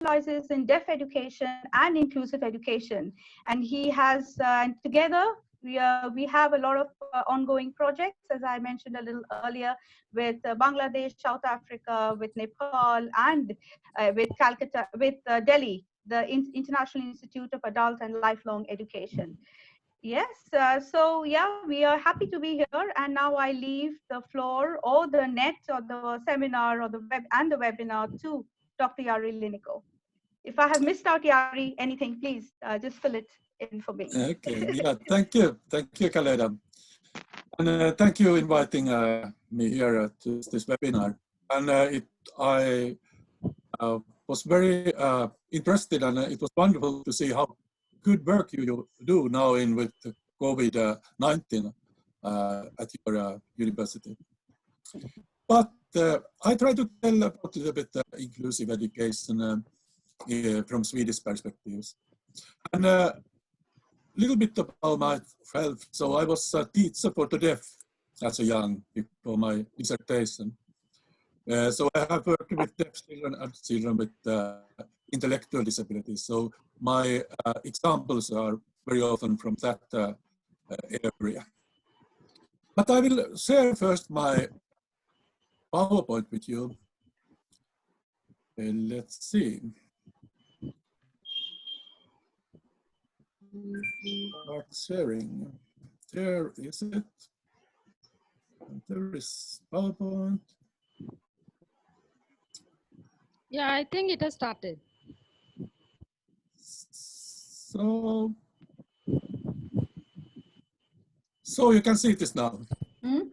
specializes in deaf education and inclusive education. And he has, together, we have a lot of ongoing projects, as I mentioned a little earlier, with Bangladesh, South Africa, with Nepal, and with Calcutta, with Delhi, the International Institute of Adult and Lifelong Education. Yes, so yeah, we are happy to be here, and now I leave the floor or the net or the seminar or the web and the webinar to Dr. Jari Linikko. If I have missed out, Jari, anything, please just fill it in for me. Okay, yeah, thank you, Khaleda, and thank you inviting me here to this webinar. And I was very interested, and it was wonderful to see how good work you do now with COVID-19 at your university. But I try to tell about a little bit inclusive education from Swedish perspectives. And a little bit about myself. So I was a teacher for the deaf as a young before my dissertation. So I have worked with deaf children and children with intellectual disabilities. So my examples are very often from that area. But I will share first my PowerPoint with you. Let's see. Start sharing. There is it. There is PowerPoint. Yeah, I think it has started. So you can see this now. Hmm?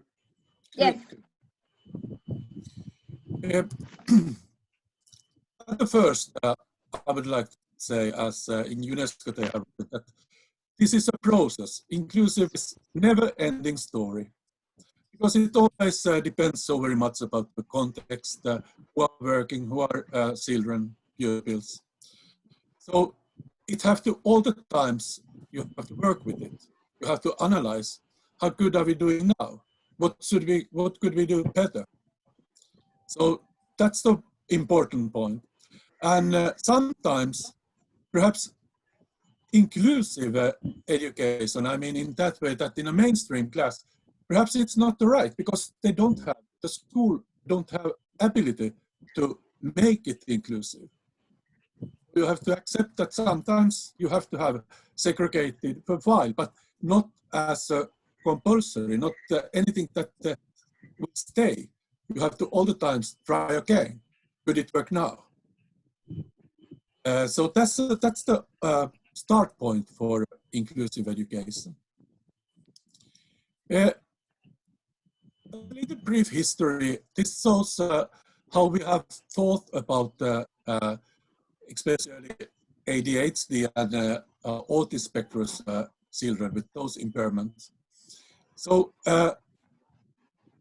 Yes. At the first, I would like to say, as in UNESCO they have written, that this is a process. Inclusive is never-ending story, because it always depends so very much about the context, who are working, who are children, pupils. So it have to, all the times, you have to work with it. You have to analyze, how good are we doing now? What could we do better? So that's the important point. And sometimes, perhaps inclusive education, I mean in that way that in a mainstream class, perhaps it's not the right, because they don't have, the school don't have ability to make it inclusive. You have to accept that sometimes you have to have segregated profile, but not as a compulsory, not anything that will stay. You have to all the times try again. Could it work now? So that's the start point for inclusive education. A little brief history. This shows how we have thought about especially ADHD and autism spectrum children with those impairments. So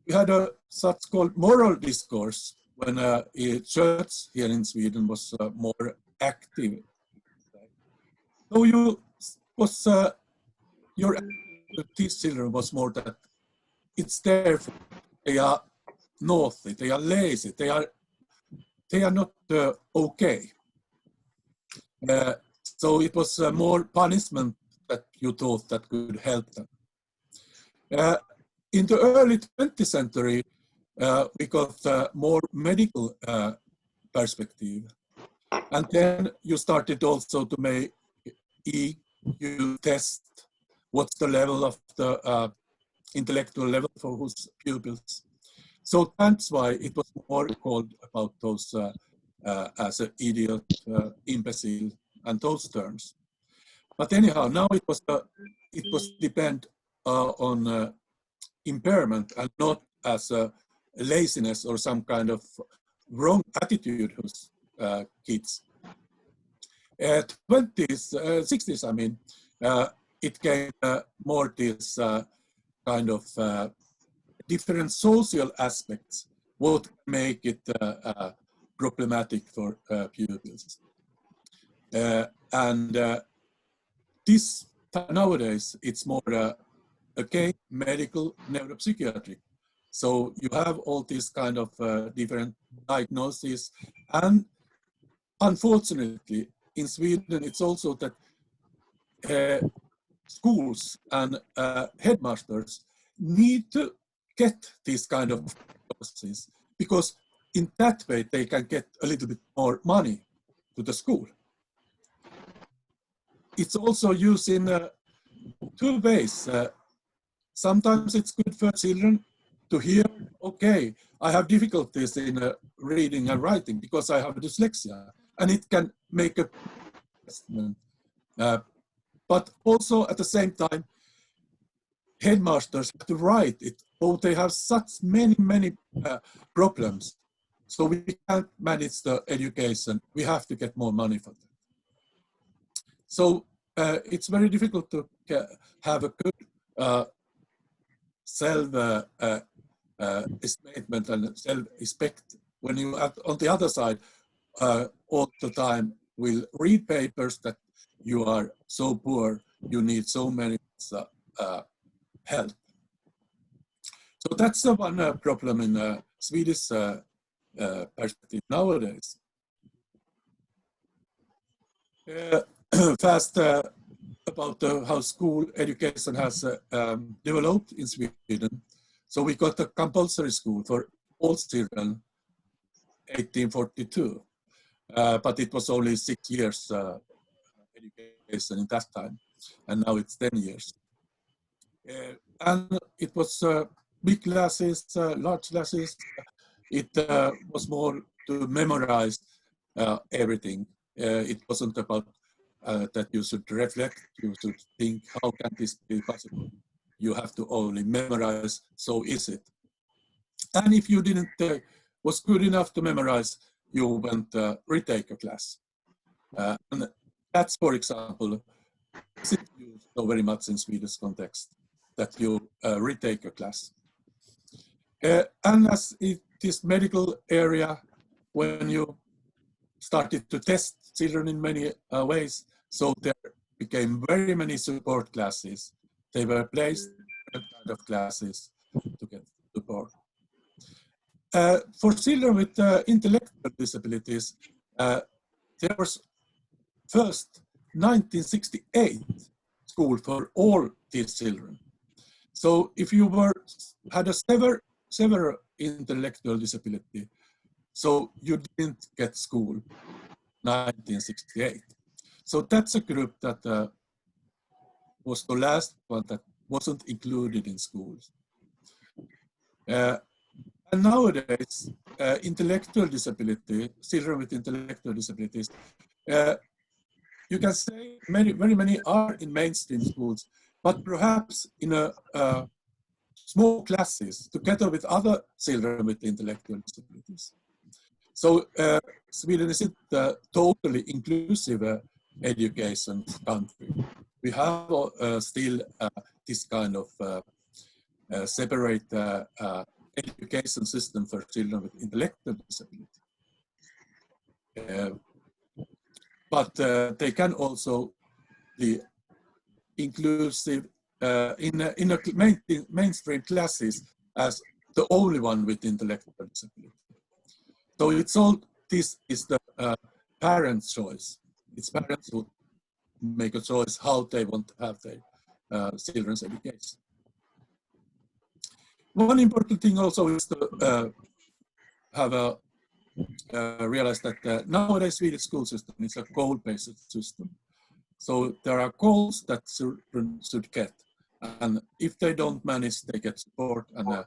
we had a such called moral discourse when church here in Sweden was more active. So your these children was more that it's there. They are naughty, they are lazy, they are not okay. So it was more punishment that you thought that could help them. In the early 20th century, we got more medical perspective. And then you started also to make you test what's the level of the intellectual level for whose pupils. So that's why it was more called about those as an idiot, imbecile, and those terms. But anyhow, now it was depend on impairment and not as a laziness or some kind of wrong attitude whose kids. 20s, 60s, I mean, it came more this kind of different social aspects would make it problematic for pupils. And this nowadays, it's more okay, medical neuropsychiatric. So you have all these kind of different diagnoses, and unfortunately, in Sweden, it's also that schools and headmasters need to get these kind of courses, because in that way they can get a little bit more money to the school. It's also used in two ways. Sometimes it's good for children to hear, okay, I have difficulties in reading and writing because I have dyslexia, and it can make a investment. But also at the same time, headmasters have to write it. Oh, they have such many problems. So we can't manage the education. We have to get more money for that. So it's very difficult to have a good self-statement and self-respect when you, on the other side, all the time will read papers that you are so poor, you need so many help. So that's the one problem in Swedish perspective nowadays. Fast about how school education has developed in Sweden. So we got a compulsory school for all children 1842, but it was only 6 years education in that time, and now it's 10 years. And it was big classes, large classes. It was more to memorize everything. It wasn't about that you should reflect, you should think, how can this be possible? You have to only memorize, so is it. And if you didn't was good enough to memorize, you went retake a class. And that's, for example, isn't used so very much in Swedish context, that you retake a class. And as it is medical area, when you started to test children in many ways, so there became very many support classes. They were placed in different kind of classes to get support. For children with intellectual disabilities, there was first 1968 school for all these children. So if you had a severe intellectual disability, so you didn't get school 1968. So that's a group that was the last one that wasn't included in schools. And nowadays, intellectual disability, children with intellectual disabilities, you can say very many are in mainstream schools, but perhaps in a small classes together with other children with intellectual disabilities. So Sweden isn't a totally inclusive education country. We have still this kind of separate education system for children with intellectual disability. But they can also be inclusive in a mainstream classes as the only one with intellectual disability. So it's all, this is the parents' choice. It's parents who make a choice how they want to have their children's education. One important thing also is to have a realize that nowadays Swedish school system is a goal-based system. So there are goals that children should get, and if they don't manage, they get support, and you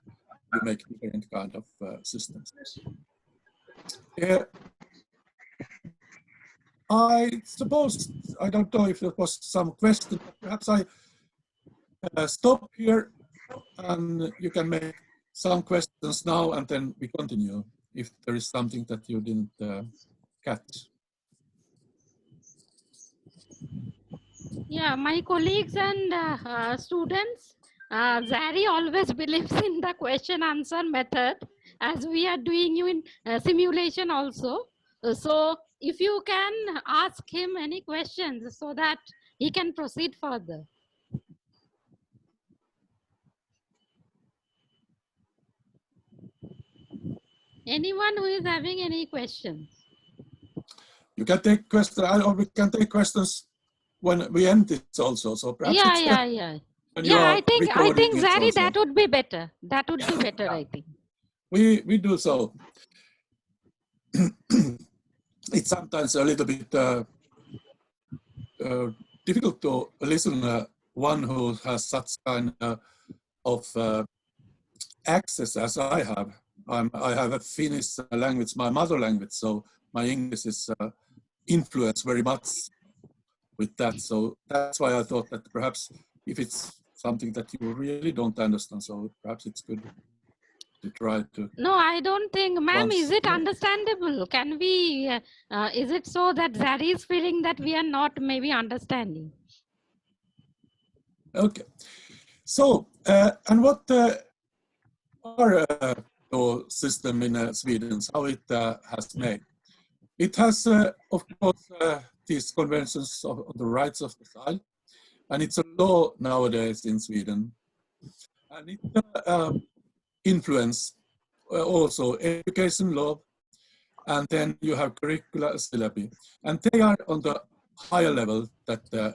make different kind of systems. I suppose, I don't know if there was some question, but perhaps I stop here and you can make some questions now and then we continue if there is something that you didn't catch. Yeah, my colleagues and students, Jari always believes in the question answer method, as we are doing you in simulation also. So if you can ask him any questions so that he can proceed further. Anyone who is having any questions? You can take questions, or we can take questions when we end this also. So perhaps Yeah. when you are I think recording it Zari, also. that would be better. That would be better, I think. We do so. It's sometimes a little bit difficult to listen one who has such kind of access as I have. I have a Finnish language, my mother language, so my English is influenced very much with that. So that's why I thought that perhaps if it's something that you really don't understand, so perhaps it's good to try to. No, I don't think, ma'am, is it understandable? Can we, is it so that Zari is feeling that we are not maybe understanding? Okay. So, and what our system in Sweden, how it has made? It has, of course, these conventions of the rights of the child, and it's a law nowadays in Sweden. And it influence also education law, and then you have curricula syllabi, and they are on the higher level, that the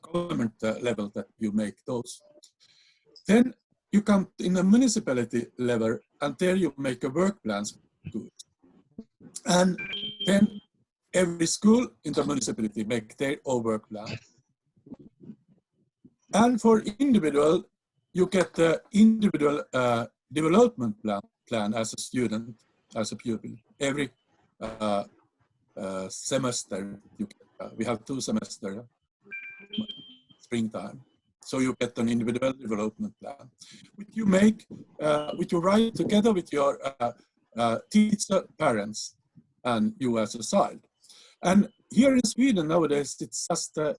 government level, that you make those. Then you come in the municipality level, and there you make a work plans. And then every school in the municipality make their own work plan. And for individual, you get the individual development plan as a student, as a pupil. Every semester, we have 2 semesters, springtime. So you get an individual development plan, which you make, which you write together with your teacher, parents, and you as a child. And here in Sweden nowadays, it's just a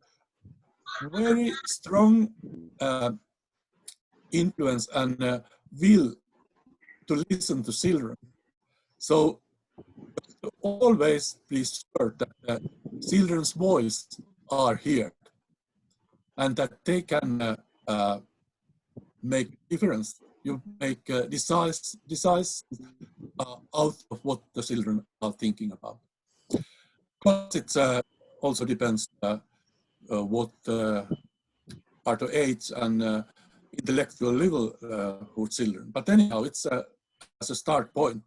very strong influence and will to listen to children. So always please sure that children's voice are here, and that they can make difference. You make decisive out of what the children are thinking about. But it also depends what part of age and intellectual level for children. But anyhow, it's as a start point.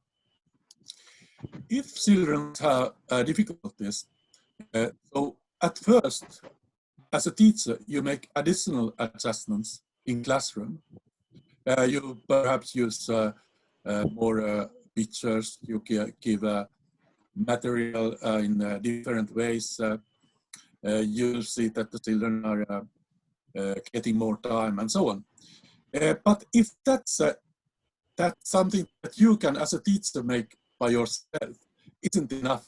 If children have difficulties, so at first, as a teacher, you make additional adjustments in classroom. You perhaps use more pictures, you give material in different ways. You'll see that the children are getting more time and so on. But if that's something that you can, as a teacher, make by yourself, isn't enough,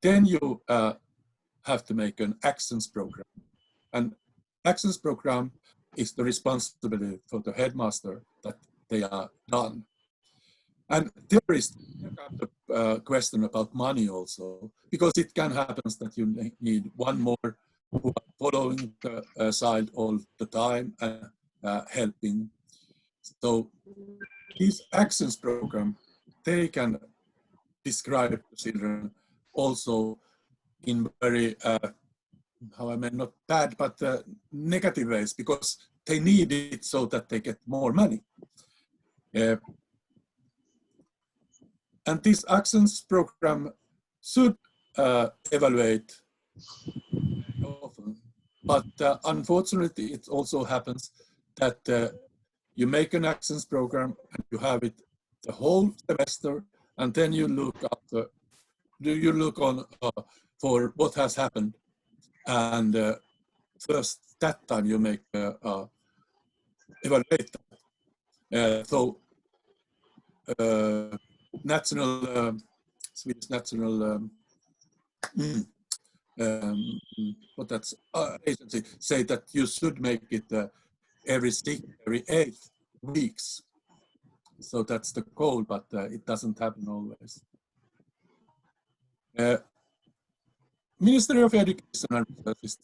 then you have to make an actions program. And actions program is the responsibility for the headmaster that they are done. And there is a question about money also, because it can happen that you need one more who are following the child all the time and helping. So these actions program, they can describe the children also in very, how I mean, not bad, but negative ways, because they need it so that they get more money. And this actions program should evaluate often, but unfortunately it also happens that you make an actions program and you have it the whole semester, and then you look after, you look on for what has happened, and first that time you make evaluate that. So national Swedish national what that's agency say that you should make it every 8 weeks. So that's the goal, but it doesn't happen always. Ministry of Education and Research is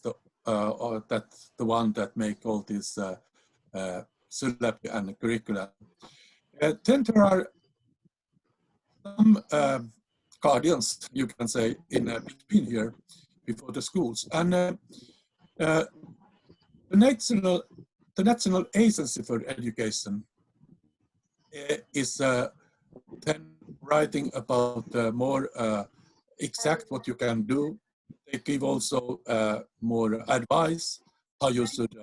that's the one that make all these syllabi and curricula. Then there are some guardians, you can say, in between here before the schools. And the National Agency for Education is then writing about more exact what you can do. They give also more advice how you should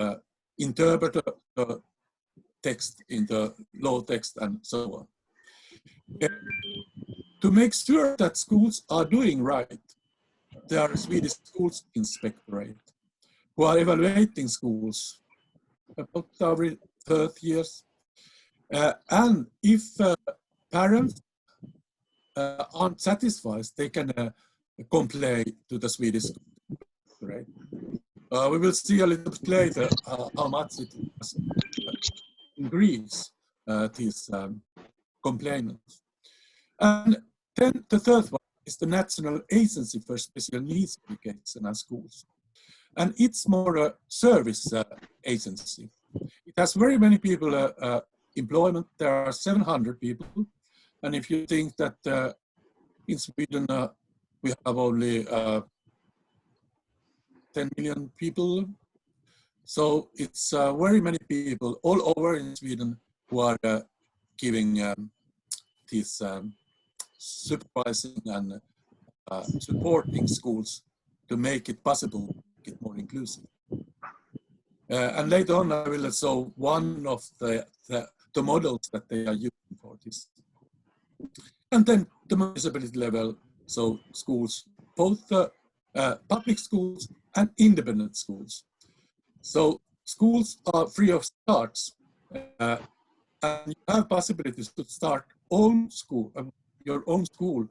interpret the text in the law text and so on. To make sure that schools are doing right, there are Swedish Schools Inspectorate who are evaluating schools about every 30 years. And if parents aren't satisfied, they can complain to the Swedish Schools Inspectorate. We will see a little bit later how much it has increased these complainants. And then the third one is the National Agency for Special Needs Education and Schools. And it's more a service agency. It has very many people employment. There are 700 people. And if you think that in Sweden we have only 10 million people, so it's very many people all over in Sweden who are giving this supervising and supporting schools to make it possible to make it more inclusive. And later on I will show one of the models that they are using for this. And then the municipality level, so schools, both public schools and independent schools. So schools are free of charge, and you have possibilities to start own school, your own school.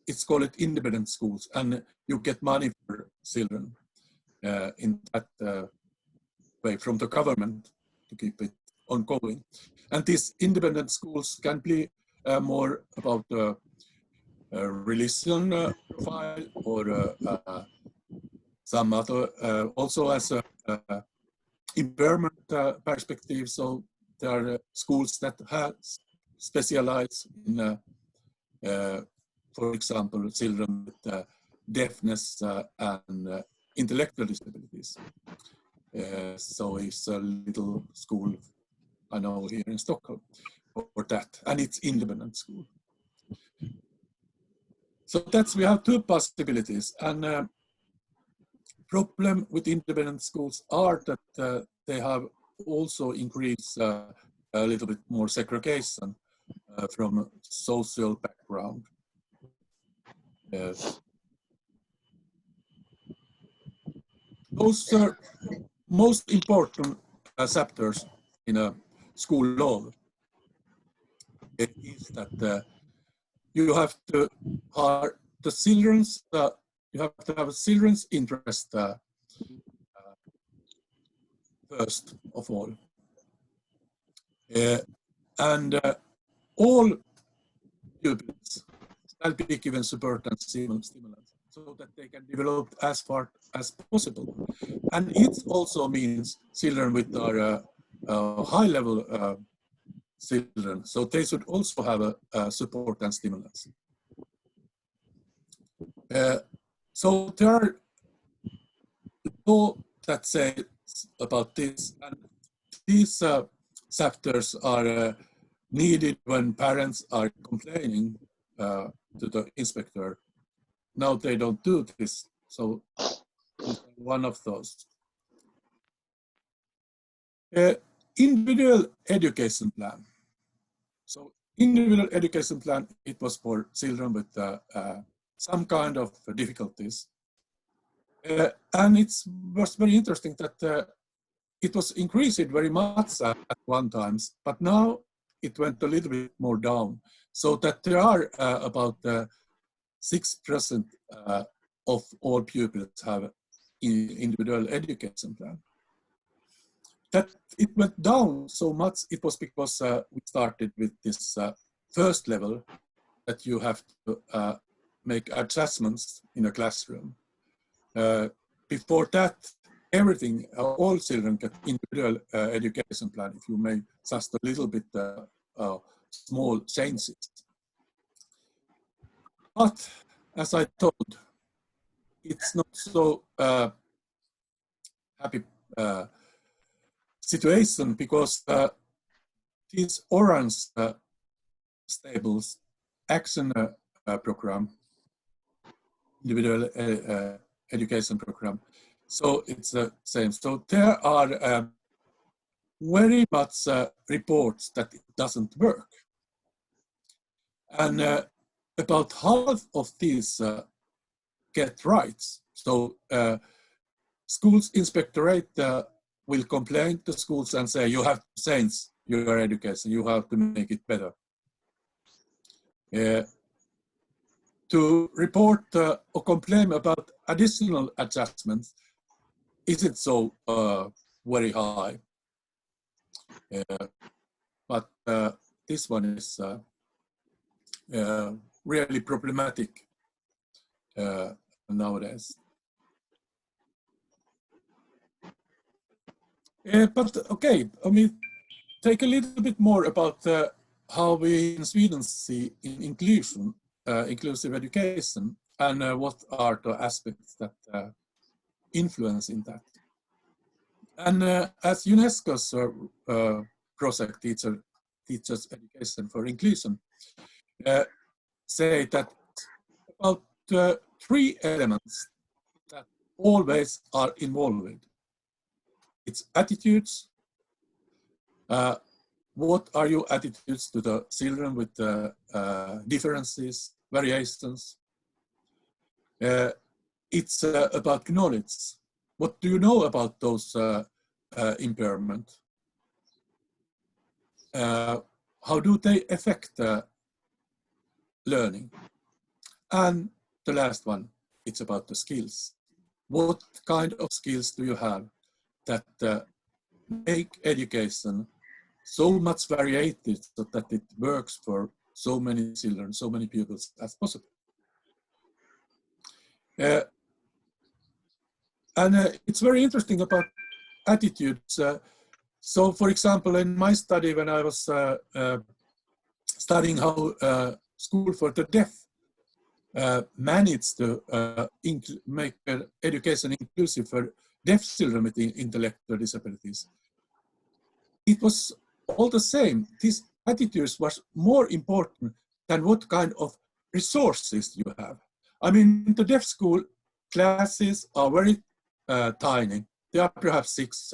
It's called independent schools, and you get money for children in that way from the government to keep it ongoing. And these independent schools can be more about religion profile or some other, also as a impairment perspective. So there are schools that have specialized in, for example, children with deafness and intellectual disabilities. So it's a little school, I know, here in Stockholm for that, and it's independent school. So that's, we have two possibilities, and problem with independent schools are that they have also increased a little bit more segregation from social background. Those are most important chapters in a school law. It is that you have to have the children's you have to have a children's interest first of all, and all pupils shall be given support and stimulants so that they can develop as far as possible. And it also means children with our high level children, so they should also have a support and stimulants. So there are laws that say about this, and these chapters are needed when parents are complaining to the inspector. Now they don't do this, so one of those. Individual education plan. So individual education plan, it was for children with some kind of difficulties. And it was very interesting that it was increased very much at one time, but now it went a little bit more down. So that there are about 6% of all pupils have individual education plan. That it went down so much, it was because we started with this first level that you have to make adjustments in a classroom. Before that, everything, all children get individual education plan if you make just a little bit small changes. But as I told, it's not so happy situation, because these orange stables action program, individual education program, so it's the same. So there are very much reports that it doesn't work, and about half of these get rights. So schools inspectorate will complain to schools and say, you have to change your education, you have to make it better. To report or complain about additional adjustments isn't so very high. But this one is really problematic nowadays. But okay, I mean, take a little bit more about how we in Sweden see inclusion, inclusive education, and what are the aspects that influence in that. And as UNESCO's project Teachers Education for Inclusion say that about 3 elements that always are involved. It's attitudes. What are your attitudes to the children with differences, variations? It's about knowledge. What do you know about those impairment? How do they affect learning? And the last one, it's about the skills. What kind of skills do you have that make education so much variated so that it works for so many children, so many pupils as possible? And it's very interesting about attitudes. So, for example, in my study, when I was studying how School for the Deaf managed to make education inclusive for deaf children with intellectual disabilities, it was all the same. These attitudes was more important than what kind of resources you have. I mean, in the deaf school, classes are very tiny. There are perhaps 6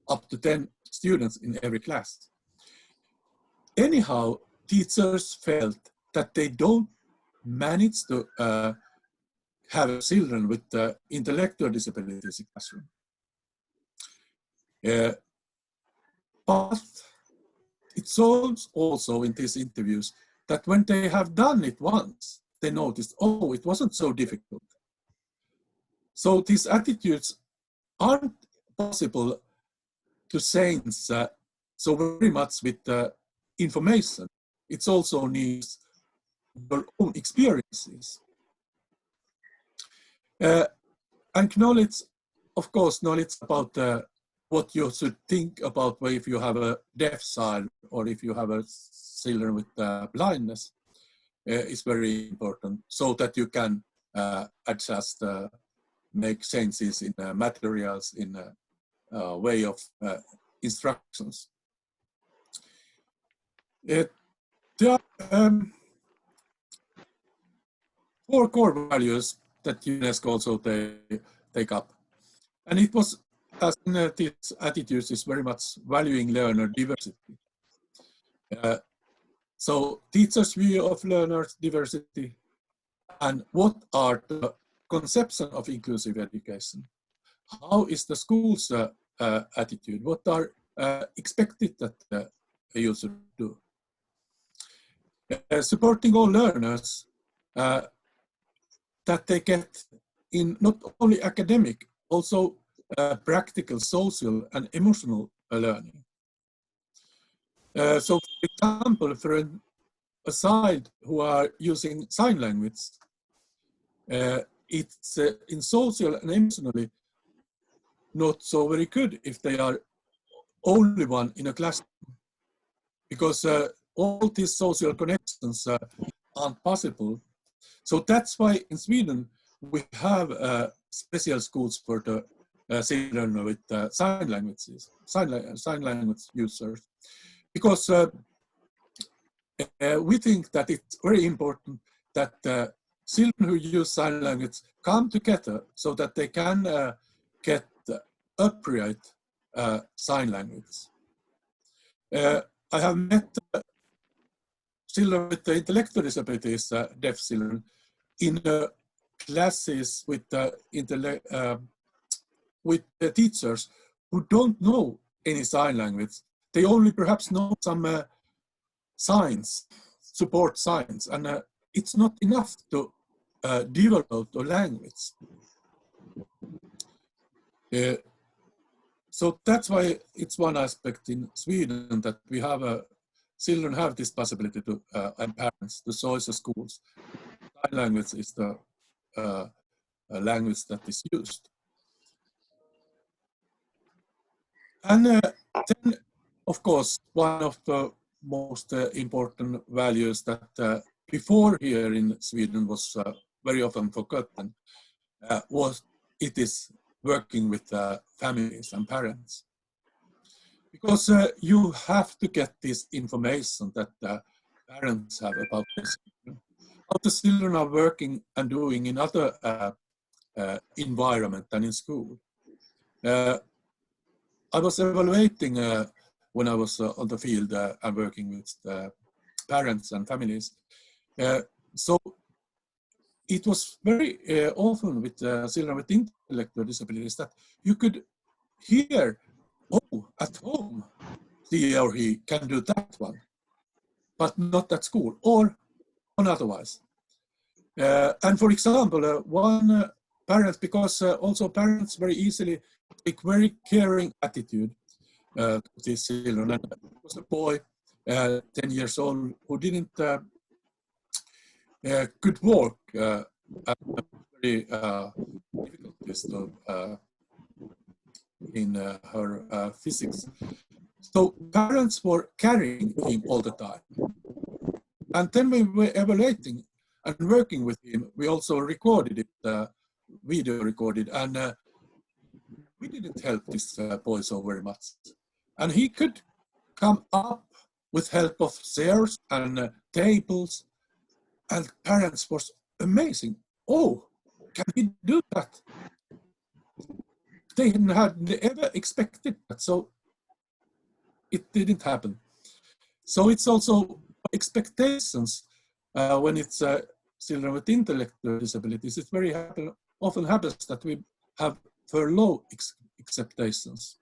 up to 10 students in every class. Anyhow, teachers felt that they don't manage to have children with intellectual disabilities in the classroom. But it shows also in these interviews that when they have done it once, they noticed, oh, it wasn't so difficult. So these attitudes aren't possible to change so very much with information. It also needs your own experiences. And knowledge, of course, knowledge about what you should think about if you have a deaf child or if you have a children with blindness is very important, so that you can adjust, make changes in materials, in way of instructions. There are 4 core values that UNESCO also take up. And it was, as in these attitudes, is very much valuing learner diversity. So teachers' view of learners' diversity, and what are the conception of inclusive education? How is the school's attitude? What are expected that you should do? Supporting all learners that they get in not only academic, also practical, social, and emotional learning. So, for example, for a child who are using sign language, it's in social and emotionally not so very good if they are only one in a classroom, because all these social connections aren't possible So that's why in Sweden we have special schools for the children with sign language users, because we think that it's very important that children who use sign language come together so that they can get appropriate sign language. I have met children with intellectual disabilities, deaf children, in classes with teachers who don't know any sign language. They only perhaps know some signs, support signs, and it's not enough to develop the language. So that's why it's one aspect in Sweden that we have children have this possibility to, and parents, to choose schools. Sign language is the language that is used. And then, of course, one of the most important values that before here in Sweden was very often forgotten was it is working with families and parents. Because you have to get this information that parents have about the children. How the children are working and doing in other environment than in school. I was evaluating when I was on the field and working with parents and families. So it was very often with children with intellectual disabilities that you could hear, oh, at home, he or he can do that one, but not at school or otherwise. And for example, one parent, because also parents very easily take very caring attitude to these children. And it was a boy, 10 years old, who didn't could walk and very difficulties in her physics. So parents were carrying him all the time. And then we were evaluating and working with him. We also recorded it, video recorded, and we didn't help this boy so very much. And he could come up with help of chairs and tables, and parents was amazing. Oh, can he do that? They hadn't ever expected that, so it didn't happen. So it's also expectations when it's children with intellectual disabilities. It very often happens that we have for low expectations.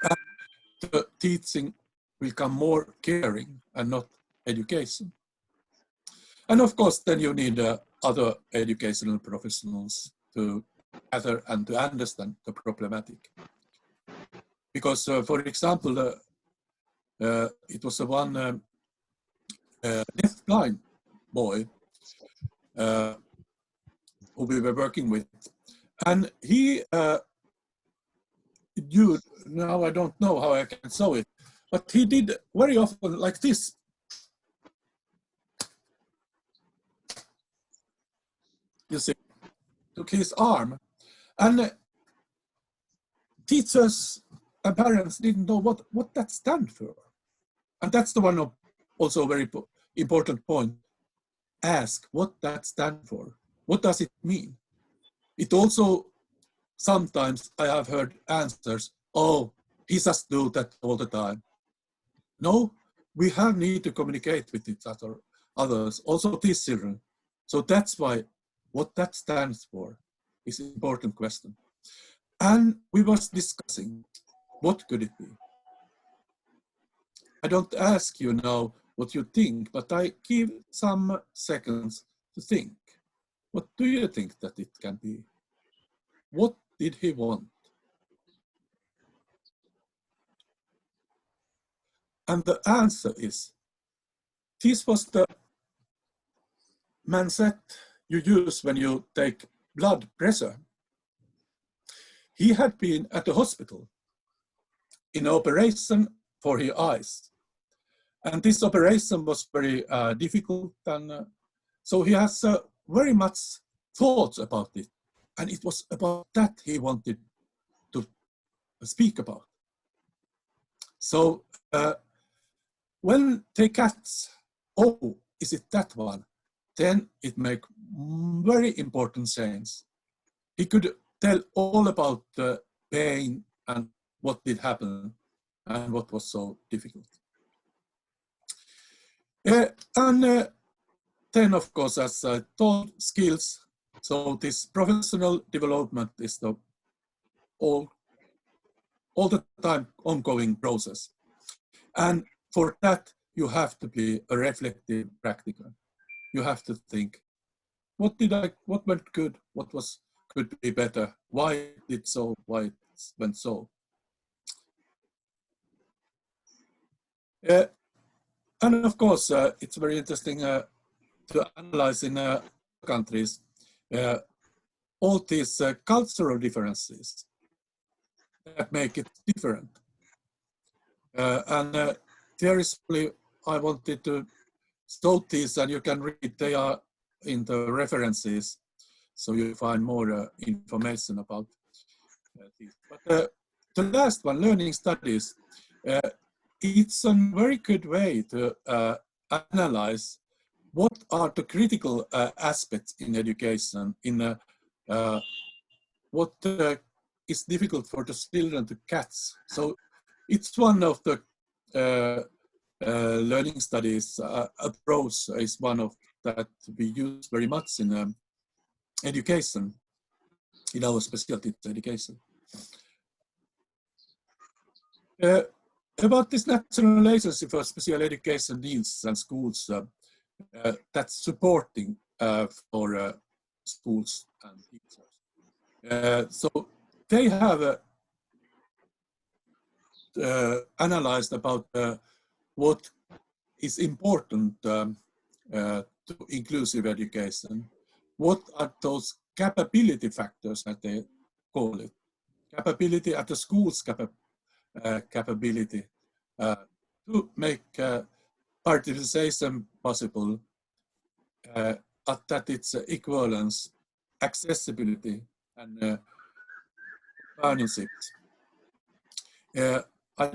And the teaching will come more caring and not education. And of course, then you need other educational professionals to gather and to understand the problematic. Because, for example, it was one deaf-blind boy who we were working with. And he, now I don't know how I can show it, but he did very often like this. You see, took his arm. And teachers and parents didn't know what that stands for. And that's the one of also very important point. Ask what that stands for. What does it mean? It also, sometimes I have heard answers, oh, he just do that all the time. No, we need to communicate with each other, others, also these children. So that's why what that stands for is an important question. And we was discussing, what could it be? I don't ask you now what you think, but I give some seconds to think. What do you think that it can be? What did he want? And the answer is, this was the mindset you use when you take blood pressure. He had been at the hospital in an operation for his eyes. And this operation was very difficult, and So he has very much thoughts about it. And it was about that he wanted to speak about. So when they catch, oh, is it that one? Then it makes very important sense. He could tell all about the pain and what did happen and what was so difficult. And then, of course, as I told, skills. So this professional development is the all the time ongoing process. And for that, you have to be a reflective practitioner. You have to think, what went good? What could be better? Why it did so? Why it went so? And of course, it's very interesting to analyze in countries all these cultural differences that make it different. And there is only, I wanted to show these, and you can read, they are in the references, so you find more information about these. But the last one, learning studies, it's a very good way to analyze what are the critical aspects in education, in what is difficult for the children to catch. So it's one of the learning studies approach is one of that we use very much in education, in our specialty education. About this national agency for special education needs and schools, that's supporting for schools and teachers. So they have analyzed about what is important to inclusive education. What are those capability factors that they call it? Capability at the school's capability to make participation possible, at that it's equivalence, accessibility, and partnerships. I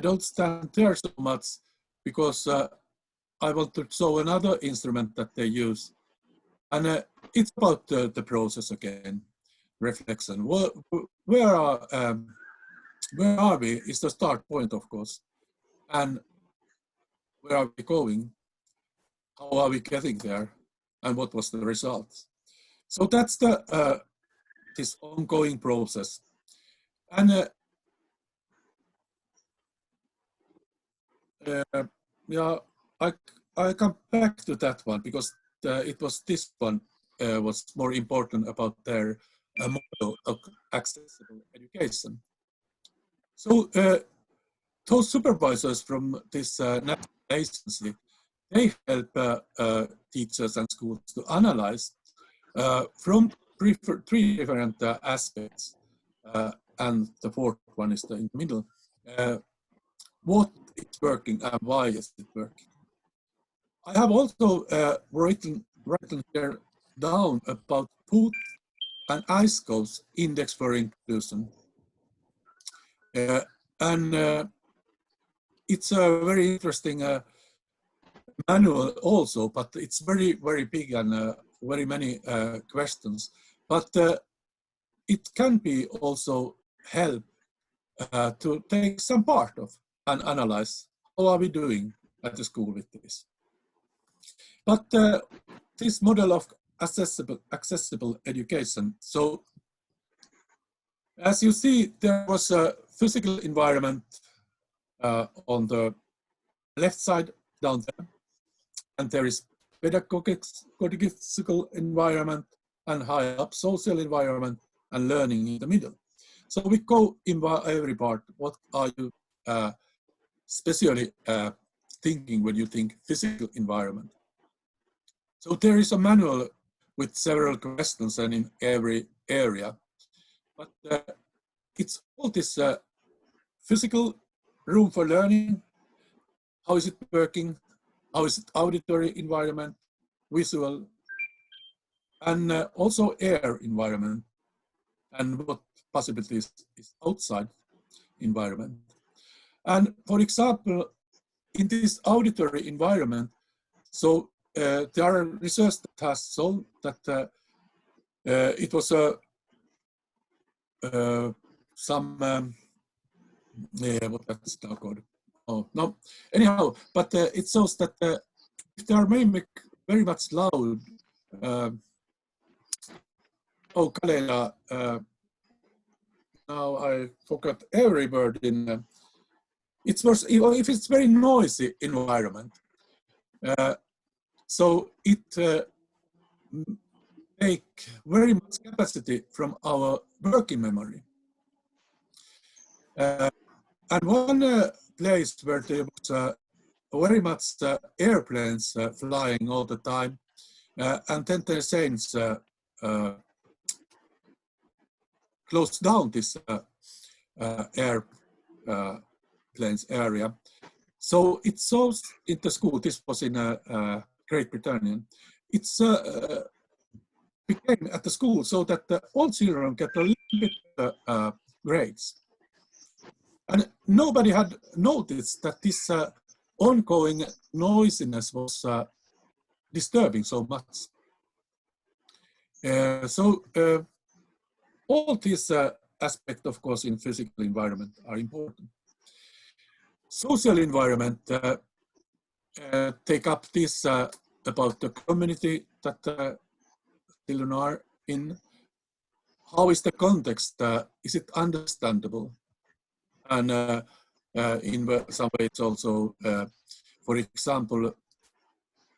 don't stand there so much because I want to show another instrument that they use, and it's about the process again, reflection. Where are we is the start point, of course, and where are we going? How are we getting there? And what was the result? So that's the this ongoing process. And yeah, I come back to that one because it was this one was more important about their model of accessible education. So those supervisors from this national agency, they help teachers and schools to analyze from three different aspects, and the fourth one is in the middle. What is working and why is it working? I have also written here down about food and ISCO's index for inclusion. And it's a very interesting manual also, but it's very, very big and very many questions. But it can be also help to take some part of and analyze how are we doing at the school with this. But this model of accessible education. So as you see, there was a physical environment on the left side down there, and there is pedagogical environment and high up social environment and learning in the middle. So we go in every part. What are you specially thinking when you think physical environment? So there is a manual with several questions and in every area, but it's all this physical room for learning. How is it working? How is it auditory environment, visual, and also air environment and what possibilities is outside environment. And for example, in this auditory environment, so there are research that has shown that it was some what that's now called. Oh no, anyhow, but it shows that if they are very much loud. Oh, Khaleda, now I forgot every word in. It's worse if it's very noisy environment. So it take very much capacity from our working memory. And one place where there was very much airplanes flying all the time, and then the Saints closed down this airplanes area. So it shows in the school, this was in Great Britain, it's became at the school so that all children get a little bit grades. And nobody had noticed that this ongoing noisiness was disturbing so much. All these aspects, of course, in physical environment are important. Social environment take up this about the community that children are in. How is the context? Is it understandable? And in some ways also, for example,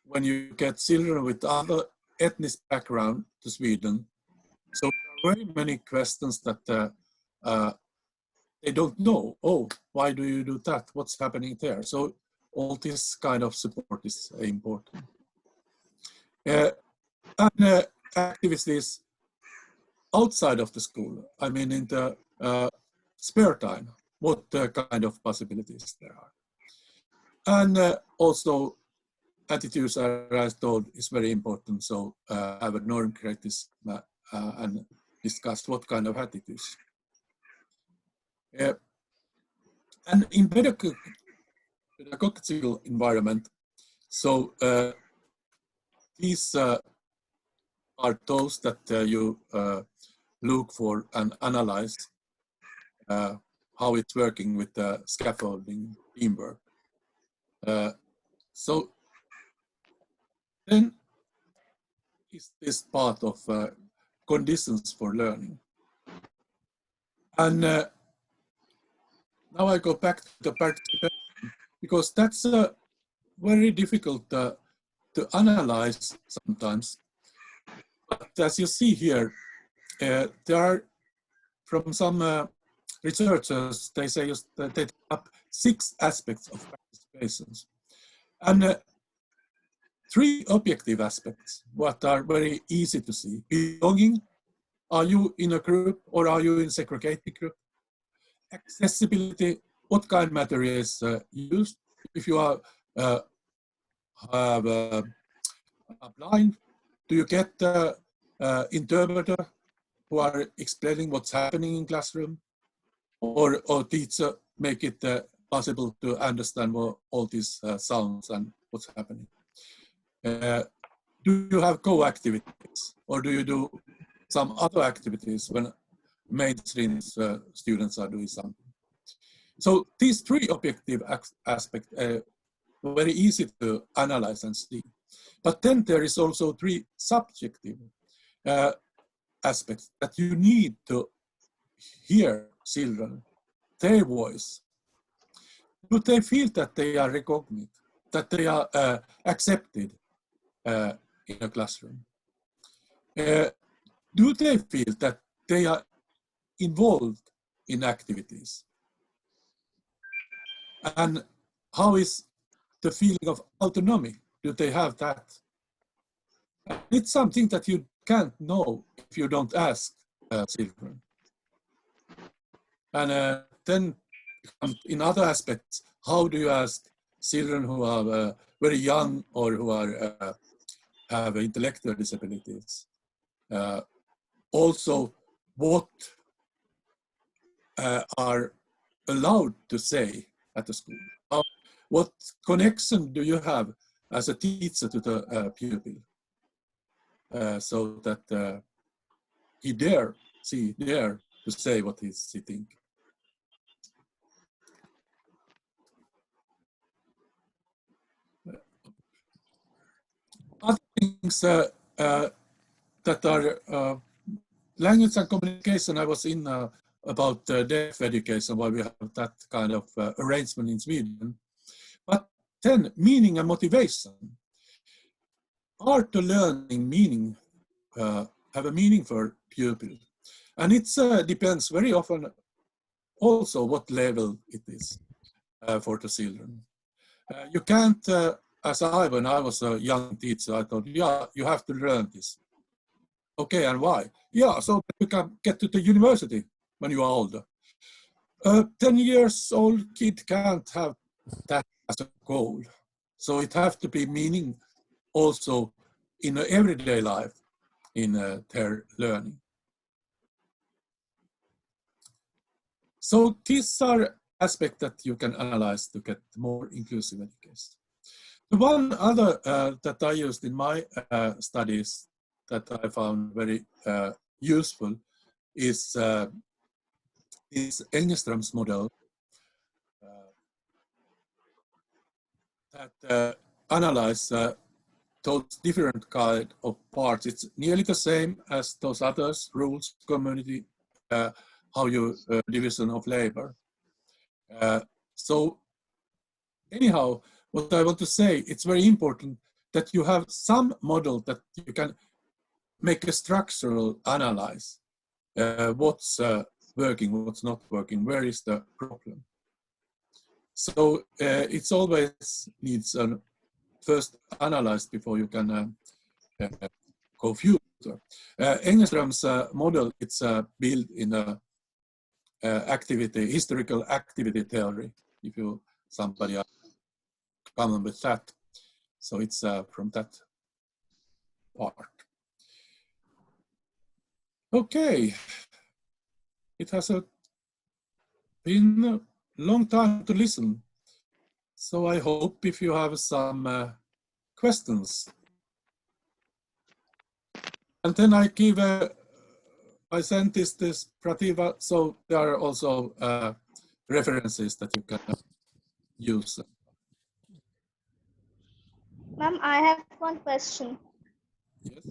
when you get children with other ethnic background to Sweden, so there are very many questions that they don't know. Oh, why do you do that? What's happening there? So all this kind of support is important. And activities outside of the school, I mean in the spare time, what kind of possibilities there are. And also attitudes, as I told, is very important. So have a norm criticism and discuss what kind of attitudes. And in pedagogical environment, so these are those that you look for and analyze how it's working with the scaffolding teamwork. So then is this part of conditions for learning. And now I go back to the participation, because that's very difficult to analyze sometimes. But as you see here, there are, from some researchers, they say that they take up 6 aspects of participations. And 3 objective aspects, what are very easy to see. Belonging, are you in a group or are you in segregated group? Accessibility, what kind of material is used? If you are blind, do you get interpreter who are explaining what's happening in classroom? Or teacher make it possible to understand all these sounds and what's happening? Do you have co-activities, or do you do some other activities when mainstream students are doing something? So these 3 objective aspects are very easy to analyze and see. But then there is also 3 subjective aspects that you need to hear children, their voice. Do they feel that they are recognized, that they are accepted in a classroom? Do they feel that they are involved in activities? And how is the feeling of autonomy? Do they have that? It's something that you can't know if you don't ask children. And then in other aspects, how do you ask children who are very young or who are have intellectual disabilities? also what are allowed to say at the school. What connection do you have as a teacher to the pupil, so that he dare to say what he thinks. Other things that are language and communication, I was in about deaf education, why we have that kind of arrangement in Sweden. But then meaning and motivation. Are the learning meaning, have a meaning for pupil? And it depends very often also what level it is for the children. You can't, when I was a young teacher, I thought, yeah, you have to learn this. Okay, and why? Yeah, so that you can get to the university when you are older. 10 years old kid can't have that as a goal. So it has to be meaning also in everyday life in their learning. So these are aspects that you can analyze to get more inclusive education. The one other that I used in my studies that I found very useful is this Engström's model that analyze those different kind of parts. It's nearly the same as those others, rules, community, how you division of labor. So anyhow, what I want to say, it's very important that you have some model that you can make a structural analyze. What's working, what's not working, where is the problem? So it's always needs a first analyzed before you can go further. Engström's model, it's built in a historical activity theory, if you somebody are common with that. So it's from that part. Okay, it has been a long time to listen. So I hope if you have some questions. And then I give I sent this Pratibha, so there are also references that you can use. Ma'am, I have one question. Yes.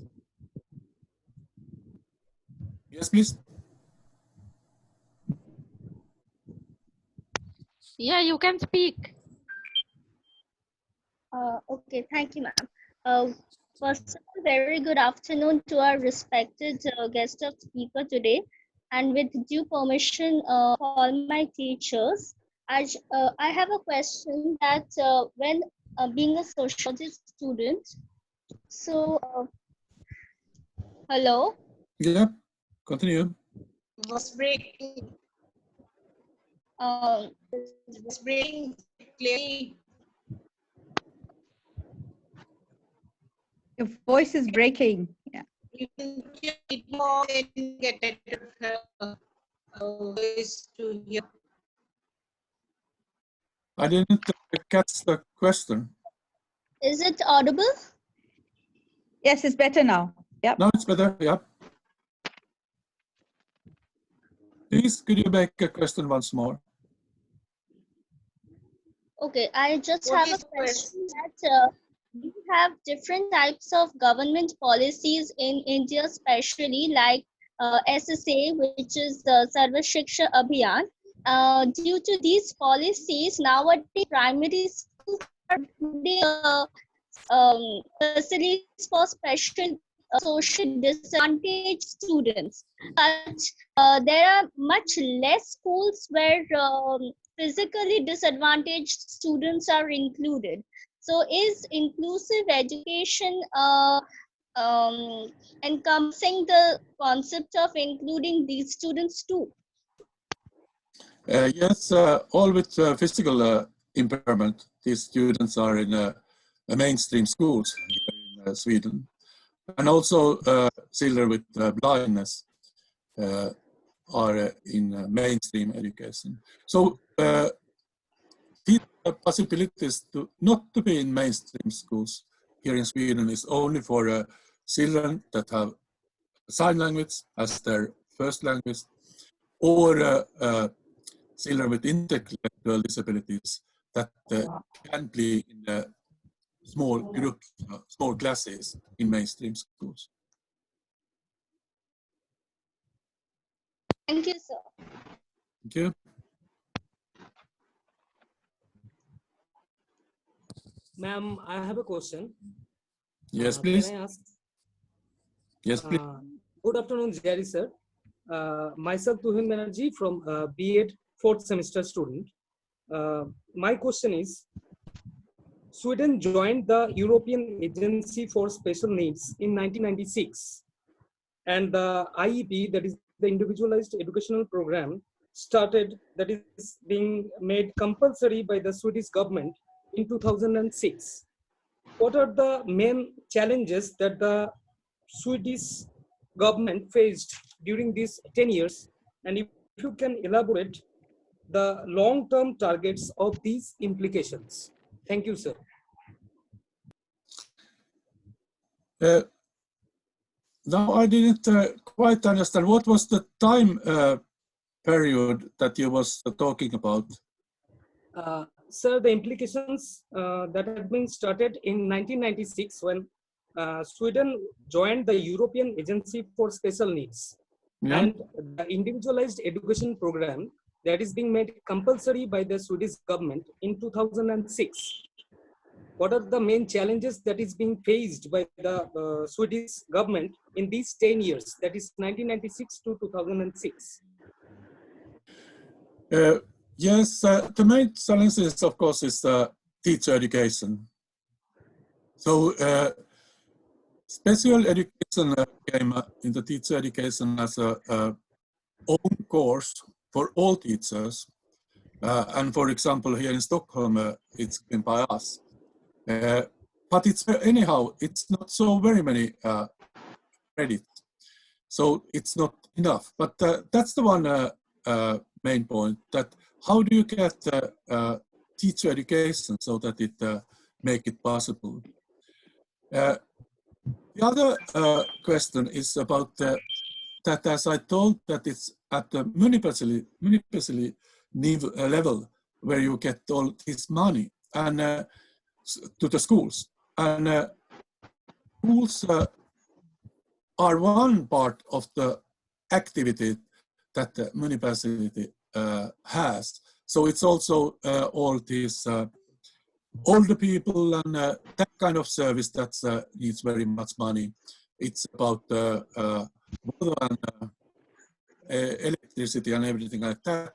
Yes, please. Yeah, you can speak. Okay, thank you, ma'am. First of all, very good afternoon to our respected guest of speaker today. And with due permission of all my teachers, I have a question that when being a sociology student, so hello? Yeah, continue. Was breaking. Was breaking clearly. Your voice is breaking. Yeah. You can get more and get her voice to hear. I didn't catch the question. Is it audible? Yes, it's better now. Yep. Now it's better, yeah. Please, could you make a question once more? Okay, I just What have is a question that we have different types of government policies in India, especially like SSA, which is the Sarva Shiksha Abhiyan. Due to these policies, nowadays primary schools are facilities for special social disadvantaged students. But there are much less schools where physically disadvantaged students are included. So is inclusive education encompassing the concept of including these students too? Yes, all with physical impairment, these students are in mainstream schools here in Sweden. And also children with blindness are in mainstream education. So the possibilities to not to be in mainstream schools here in Sweden is only for children that have sign language as their first language, or children with intellectual disabilities that can be in small groups, small classes in mainstream schools. Thank you, sir. Thank you. Ma'am, I have a question. Yes, please. Can I ask? Yes, please. Good afternoon, Jari sir. Myself, Banerjee from B.Ed. 4th semester student. My question is, Sweden joined the European Agency for Special Needs in 1996, and the IEP, that is the Individualized Educational Program, started, that is being made compulsory by the Swedish government in 2006. What are the main challenges that the Swedish government faced during these 10 years? And if you can elaborate the long-term targets of these implications. Thank you, sir. Now I didn't quite understand. What was the time period that you was talking about? Sir, the implications that had been started in 1996 when Sweden joined the European Agency for Special Needs, Yeah. and the individualized education program that is being made compulsory by the Swedish government in 2006. What are the main challenges that is being faced by the Swedish government in these 10 years, that is 1996 to 2006? Yes, the main challenges, of course, is teacher education. So special education came into teacher education as a own course for all teachers. And for example, here in Stockholm, it's given by us. But it's anyhow, it's not so very many credits. So it's not enough. But that's the one main point, that how do you get teacher education so that it make it possible? The other question is about that, as I told, that it's at the municipality level where you get all this money and to the schools. And schools are one part of the activity that the municipality has. So it's also all these older people and that kind of service that needs very much money. It's about water and electricity and everything like that.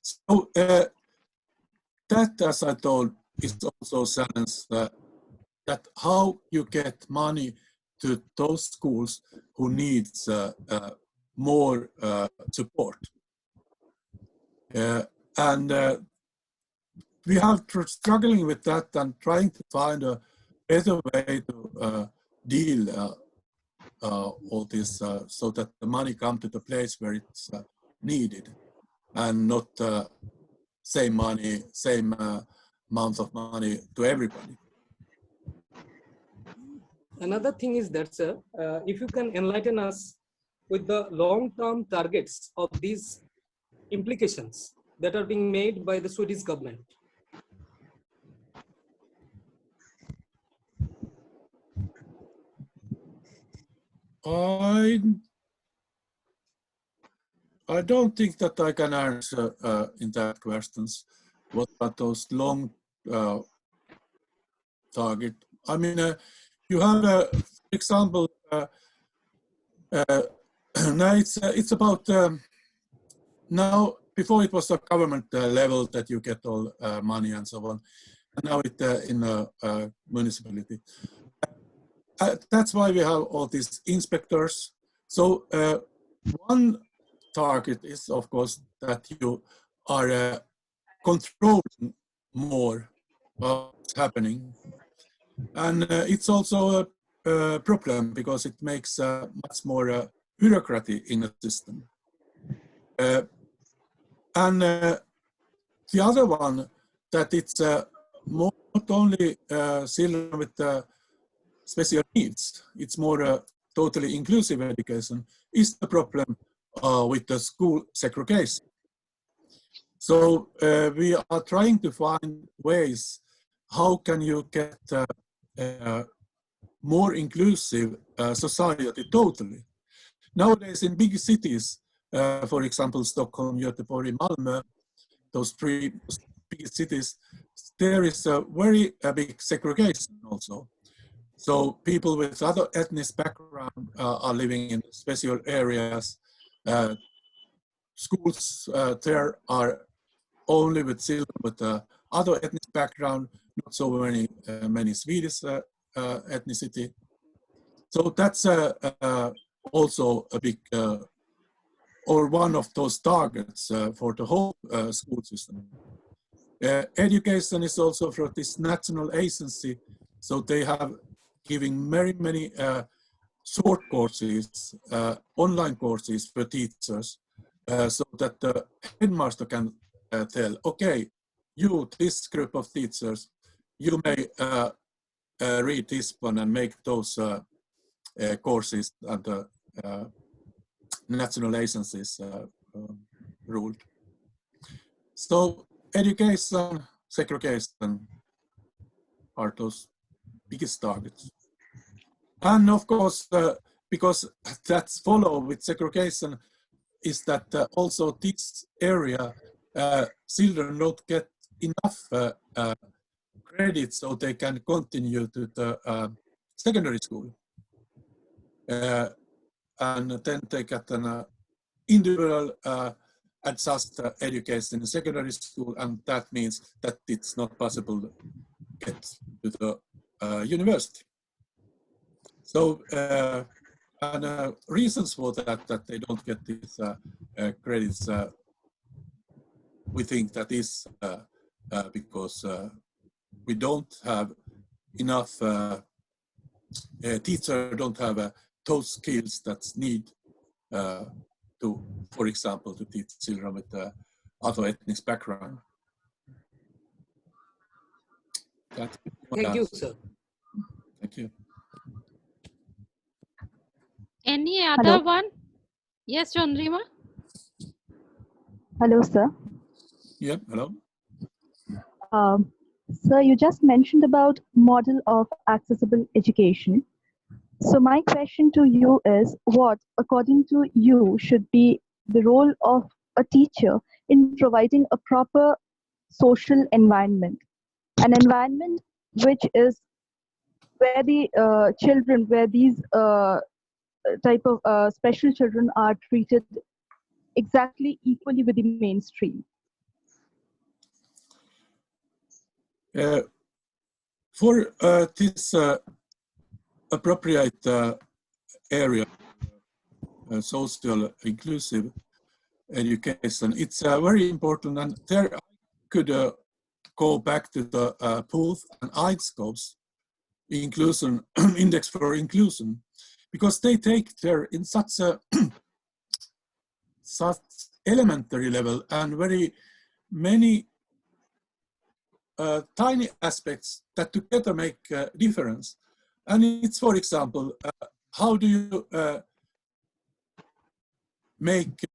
So that, as I told, is also a challenge that how you get money to those schools who needs more support. And we have struggling with that and trying to find a better way to deal all this so that the money comes to the place where it's needed and not same money, same amount of money to everybody. Another thing is that, sir, if you can enlighten us with the long-term targets of these implications that are being made by the Swedish government. I don't think that I can answer in that questions. What are those long target? I mean, you have, for example, now it's about now. Before it was a government level that you get all money and so on, and now it in a municipality. That's why we have all these inspectors. So one target is, of course, that you are controlling more what's happening. And it's also problem because it makes much more bureaucracy in the system. And the other one, that it's not only children with special needs, it's more totally inclusive education, is the problem with the school segregation. So we are trying to find ways how can you get more inclusive society totally. Nowadays in big cities, for example, Stockholm, Göteborg, Malmö, those three big cities, there is a very big segregation also. So people with other ethnic background are living in special areas. Schools there are only with children with other ethnic background, not so many Swedish ethnicity. So that's also a big, or one of those targets for the whole school system. Education is also for this national agency, so they have giving many short courses, online courses for teachers, so that the headmaster can tell, okay, you, this group of teachers, you may read this one and make those courses under national agencies ruled. So education, segregation are those biggest targets. And of course, because that's follow with segregation, is that also this area, children don't get enough credit so they can continue to the secondary school. And then they get an individual adjust education in secondary school, and that means that it's not possible to get to the university. So, and reasons for that they don't get these credits, we think that is because we don't have enough, teachers don't have those skills that's need to, for example, to teach children with other ethnic background. Thank you, sir. Thank you. Any other Hello. one? Yes, Chandrima? Hello, sir. Yeah, hello. Sir, you just mentioned about model of accessible education. So my question to you is, what, according to you, should be the role of a teacher in providing a proper social environment? An environment which is where the children, where these type of special children are treated exactly equally with the mainstream. For this appropriate area, social inclusive education, it's very important, and there I could go back to the Booth and Eidescope's inclusion index for inclusion, because they take there in such a such elementary level and very many tiny aspects that together make a difference. And it's, for example, how do you make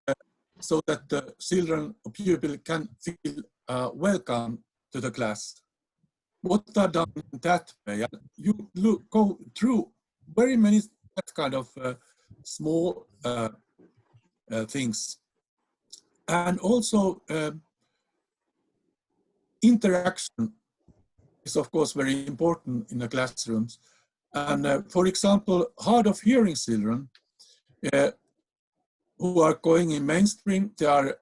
so that the children or pupil can feel welcome to the class? What are done in that way? And you go through very many that kind of small things. And also interaction is of course very important in the classrooms. And for example, hard of hearing children who are going in mainstream, they are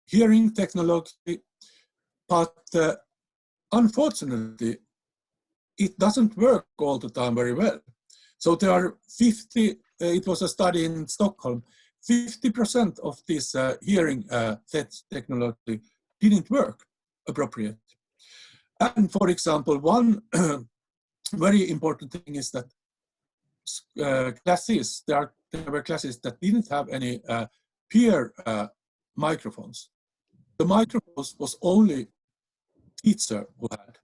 hearing technology, but unfortunately, it doesn't work all the time very well. So there are 50, it was a study in Stockholm, 50% of this hearing technology didn't work appropriately. And for example, one very important thing is that classes, there were classes that didn't have any peer microphones. The microphones was only teacher who had.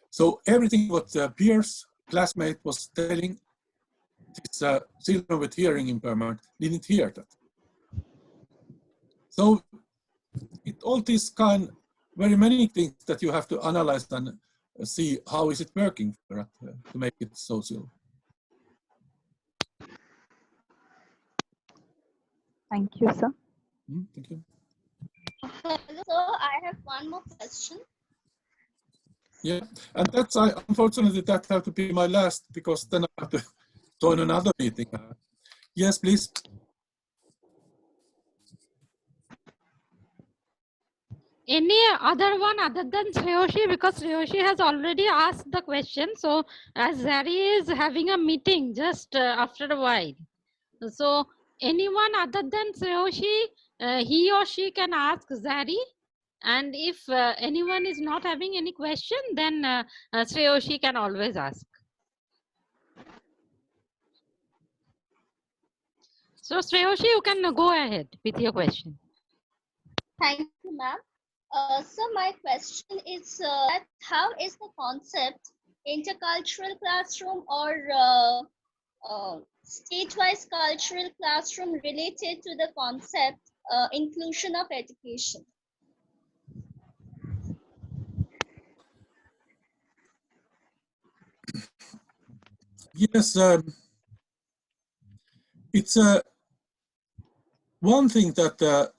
So everything what peers, classmate was telling, this children with hearing impairment didn't hear that. So all these very many things that you have to analyze and see how is it working for to make it social. Thank you, sir. Thank you. Hello, sir. I have one more question. Yeah, and that's unfortunately that have to be my last because then I have to join another meeting. Yes, please. Any other one other than Shreyoshi, because Shreyoshi has already asked the question. So as Jari is having a meeting just after a while. So anyone other than Shreyoshi, he or she can ask Jari. And if anyone is not having any question, then Shreyoshi can always ask. So Shreyoshi, you can go ahead with your question. Thank you, ma'am. So my question is that how is the concept intercultural classroom or state-wise cultural classroom related to the concept inclusion of education? Yes, it's one thing that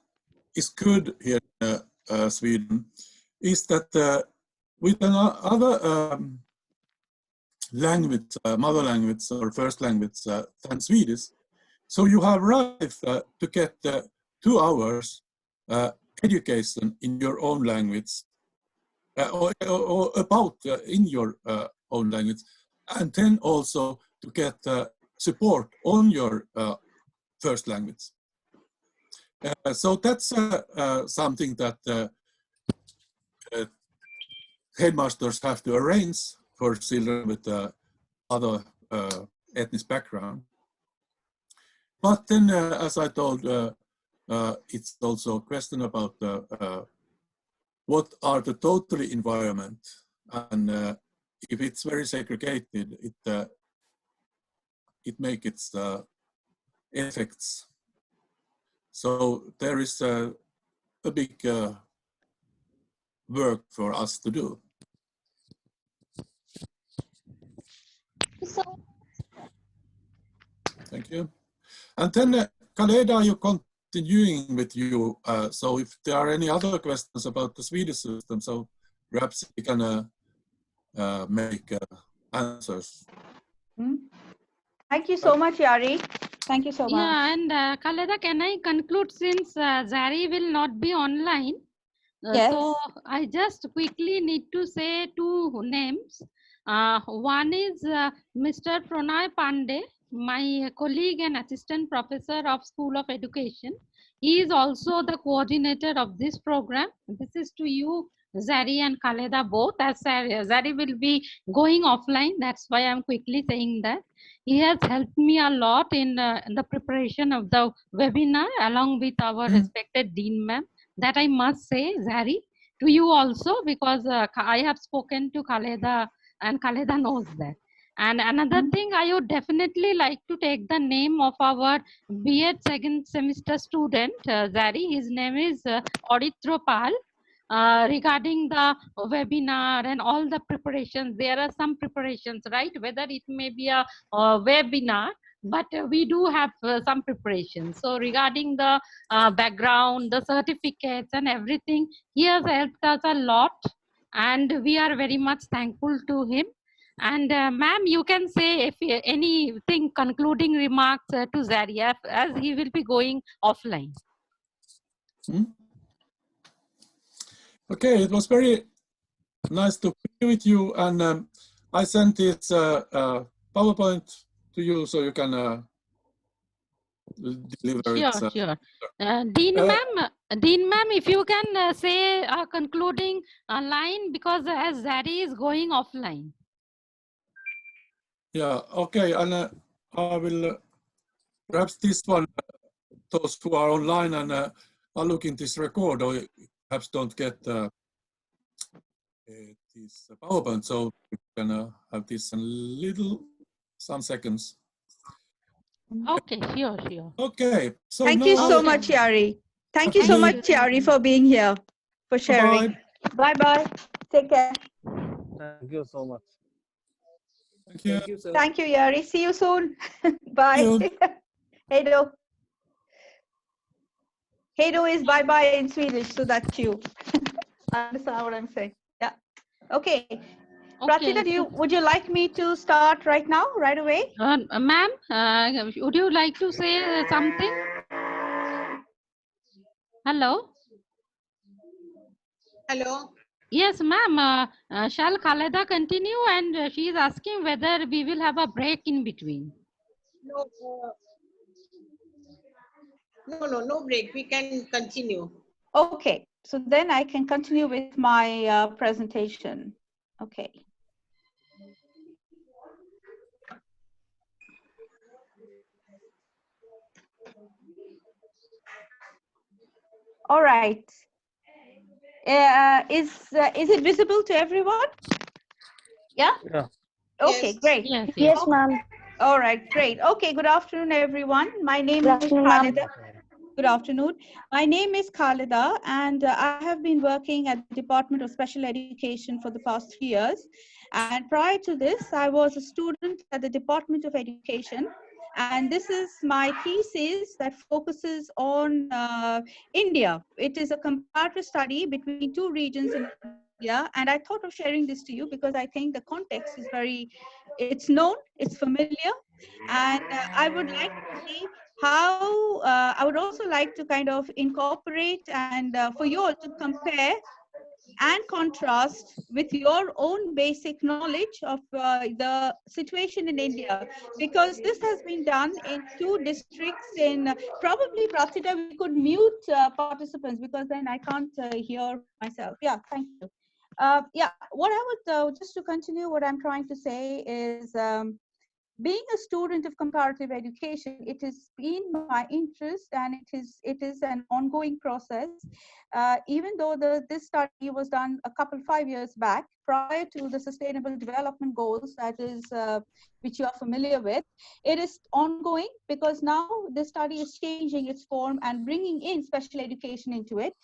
is good here in Sweden is that with another language, mother language or first language than Swedish, so you have right to get 2 hours education in your own language or about in your own language, and then also to get support on your first language. So that's something that headmasters have to arrange for children with other ethnic background. But then, as I told, it's also a question about what are the total environment, and if it's very segregated, it makes its effects. So there is a big work for us to do. Thank you. And then, Khaleda, you continuing with you. So if there are any other questions about the Swedish system, so perhaps we can make answers. Thank you so much, Jari. Thank you so much. Yeah, and Khaleda, can I conclude since Jari will not be online? Yes. So I just quickly need to say 2 names. One is Mr.Pranay Pandey, my colleague and assistant professor of School of Education. He is also the coordinator of this program. This is to you, Jari and Khaleda both, as Jari will be going offline. That's why I'm quickly saying that. He has helped me a lot in the preparation of the webinar along with our respected Dean ma'am. That I must say, Jari, to you also, because I have spoken to Khaleda and Khaleda knows that. And another thing, I would definitely like to take the name of our B.Ed. second semester student, Jari. His name is Aritra Paul. Regarding the webinar and all the preparations, there are some preparations, right? Whether it may be a webinar, but we do have some preparation. So regarding the background, the certificates and everything, he has helped us a lot, and we are very much thankful to him. And ma'am, you can say if anything concluding remarks to Jari, as he will be going offline. Okay, it was very nice to be with you, and I sent this PowerPoint to you so you can deliver it. Sure. Dean ma'am, if you can say a concluding line, because as Jari is going offline. Yeah, okay, and I will perhaps this one, those who are online and are looking this record or perhaps don't get this PowerPoint, so we can have this in some seconds. Okay, sure, sure. Okay, so Thank now, you so much, Yari. Thank you so much, Yari, for being here, for sharing. Bye-bye. Take care. Thank you so much. Thank you. Thank you, sir. Thank you, Yari. See you soon. Bye. Hej då. Hej då is bye-bye in Swedish, so that's you. Understand what I'm saying? Yeah. Okay. Prarthita, would you like me to start right now, right away? Ma'am, would you like to say something? Hello? Hello? Yes, ma'am. Shall Khaleda continue? And she is asking whether we will have a break in between. No, no break. We can continue. Okay, so then I can continue with my presentation. Okay. All right. Is it visible to everyone? Yeah? Yeah. Okay, great. Yes, Yes, ma'am. All right, great. Okay, good afternoon, everyone. My name is Khaleda. Good afternoon. My name is Khaleda, and I have been working at the Department of Special Education for the past 3 years. And prior to this, I was a student at the Department of Education. And this is my thesis that focuses on India. It is a comparative study between 2 regions in India. And I thought of sharing this to you because I think the context is it's known, it's familiar. And I would like to see how I would also like to kind of incorporate and for you all to compare and contrast with your own basic knowledge of the situation in India, because this has been done in 2 districts in probably Prarthita, we could mute participants because then I can't hear myself. Yeah, thank you. Yeah, what I would just to continue what I'm trying to say is being a student of comparative education, it has been my interest, and it is an ongoing process. Even though this study was done 5 years back, prior to the Sustainable Development Goals, that is which you are familiar with, it is ongoing because now this study is changing its form and bringing in special education into it.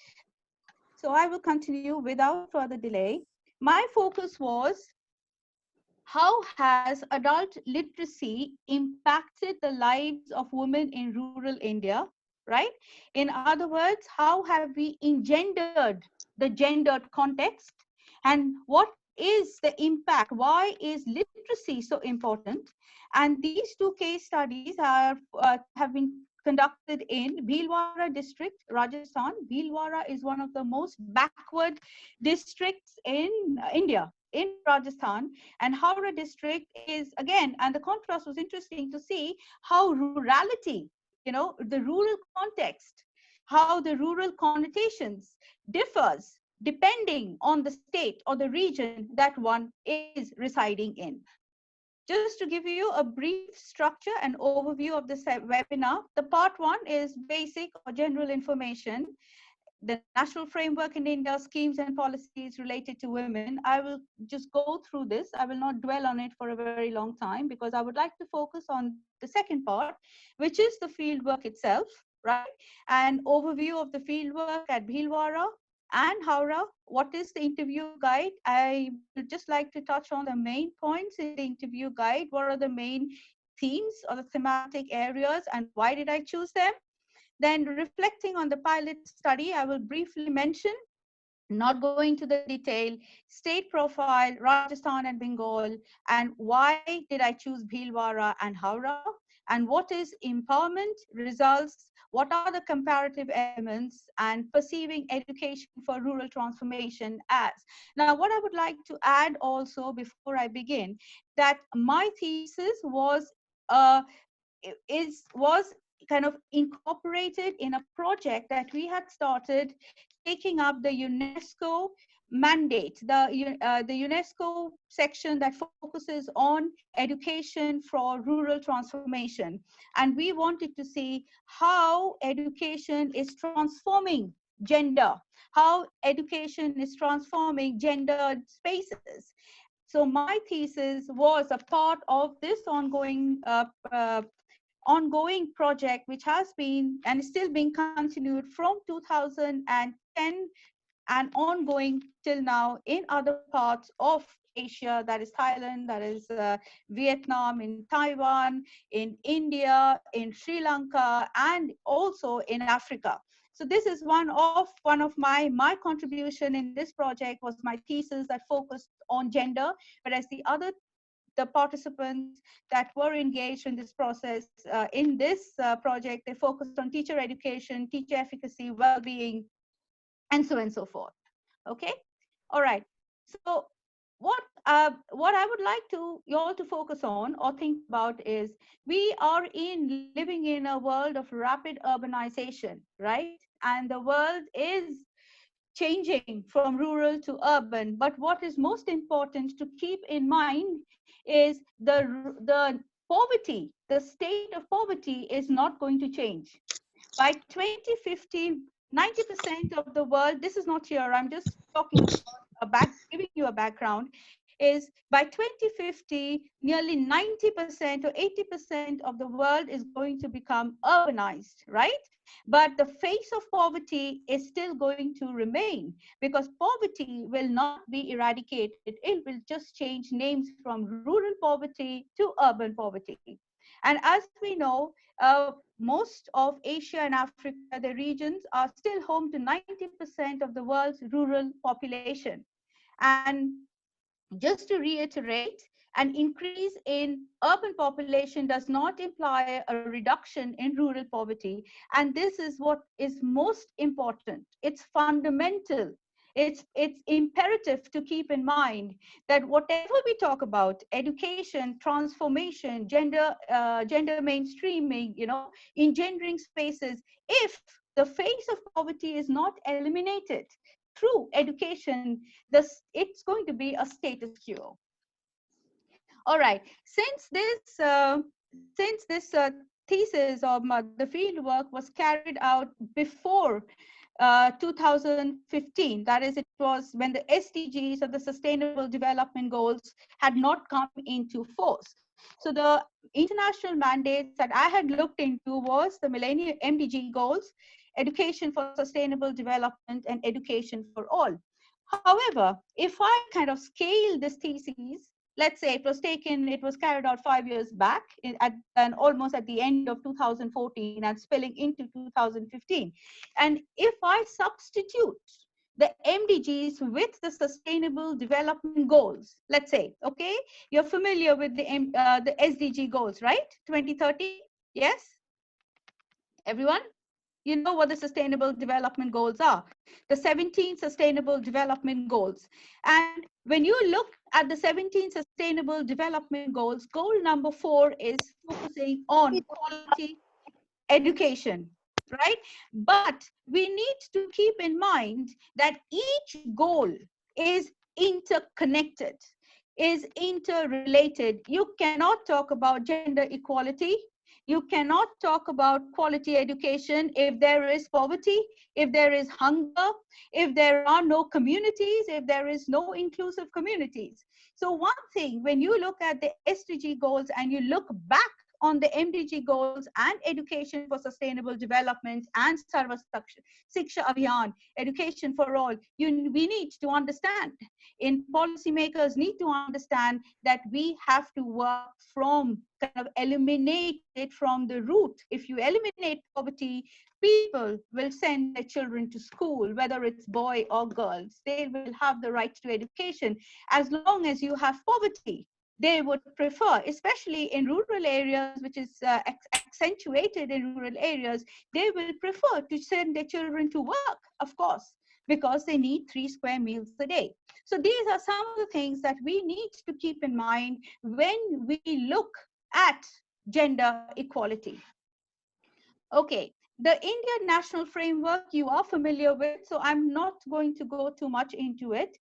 So I will continue without further delay. My focus was, how has adult literacy impacted the lives of women in rural India, right? In other words, how have we engendered the gendered context? And what is the impact? Why is literacy so important? And these 2 case studies have been conducted in Bhilwara district, Rajasthan. Bhilwara is one of the most backward districts in India, in Rajasthan, and Howrah district is again, and the contrast was interesting to see how rurality, the rural context, how the rural connotations differs depending on the state or the region that one is residing in. Just to give you a brief structure and overview of this webinar, the part 1 is basic or general information, the national framework in India, schemes and policies related to women. I will just go through this. I will not dwell on it for a very long time because I would like to focus on the second part, which is the fieldwork itself, right? An overview of the fieldwork at Bhilwara and Howrah. What is the interview guide? I would just like to touch on the main points in the interview guide. What are the main themes or the thematic areas and why did I choose them? Then reflecting on the pilot study, I will briefly mention, not going to the detail, state profile, Rajasthan and Bengal, and why did I choose Bhilwara and Howrah, and what is empowerment, results, what are the comparative elements, and perceiving education for rural transformation as. Now, what I would like to add also before I begin, that my thesis was kind of incorporated in a project that we had started taking up the UNESCO mandate, the UNESCO section that focuses on education for rural transformation. And we wanted to see how education is transforming gender, how education is transforming gendered spaces. So my thesis was a part of this ongoing project, which has been and is still being continued from 2010 and ongoing till now in other parts of Asia, that is Thailand, that is Vietnam, in Taiwan, in India, in Sri Lanka, and also in Africa. So this is one of my contribution in this project was my thesis that focused on gender, whereas the participants that were engaged in this process, in this project, they focused on teacher education, teacher efficacy, well-being, and so on and so forth. Okay, all right. So what I would like you all to focus on or think about is we are living in a world of rapid urbanization, right? And the world is changing from rural to urban. But what is most important to keep in mind is the poverty, the state of poverty is not going to change. By 2050, 90% of the world, this is not here, I'm just talking about giving you a background, is by 2050, nearly 90% or 80% of the world is going to become urbanized, right? But the face of poverty is still going to remain because poverty will not be eradicated. It will just change names from rural poverty to urban poverty. And as we know, most of Asia and Africa, the regions are still home to 90% of the world's rural population. And just to reiterate, an increase in urban population does not imply a reduction in rural poverty. And this is what is most important. It's fundamental. It's imperative to keep in mind that whatever we talk about, education, transformation, gender mainstreaming, engendering spaces, if the face of poverty is not eliminated through education, it's going to be a status quo. All right, since this thesis or the field work was carried out before 2015, that is, it was when the SDGs of the Sustainable Development Goals had not come into force. So the international mandates that I had looked into was the Millennium MDG goals, education for sustainable development, and education for all. However, if I kind of scale this thesis, let's say it was carried out 5 years back and almost at the end of 2014 and spilling into 2015. And if I substitute the MDGs with the Sustainable Development Goals, let's say, okay, you're familiar with the SDG goals, right? 2030, yes? Everyone? You know what the Sustainable Development Goals are. The 17 Sustainable Development Goals. And when you look at the 17 Sustainable Development Goals, goal number 4 is focusing on quality education, right? But we need to keep in mind that each goal is interconnected, is interrelated. You cannot talk about gender equality. You cannot talk about quality education if there is poverty, if there is hunger, if there are no communities, if there is no inclusive communities. So one thing, when you look at the SDG goals and you look back on the MDG goals and education for sustainable development and Sarva Shiksha Abhiyan, education for all, we need to understand, policymakers need to understand that we have to work from kind of eliminate it from the root. If you eliminate poverty, people will send their children to school, whether it's boy or girls. They will have the right to education. As long as you have poverty, they would prefer, especially in rural areas, which is accentuated in rural areas, they will prefer to send their children to work, of course, because they need 3 square meals a day. So these are some of the things that we need to keep in mind when we look at gender equality. Okay, The Indian National Framework you are familiar with, so I'm not going to go too much into it.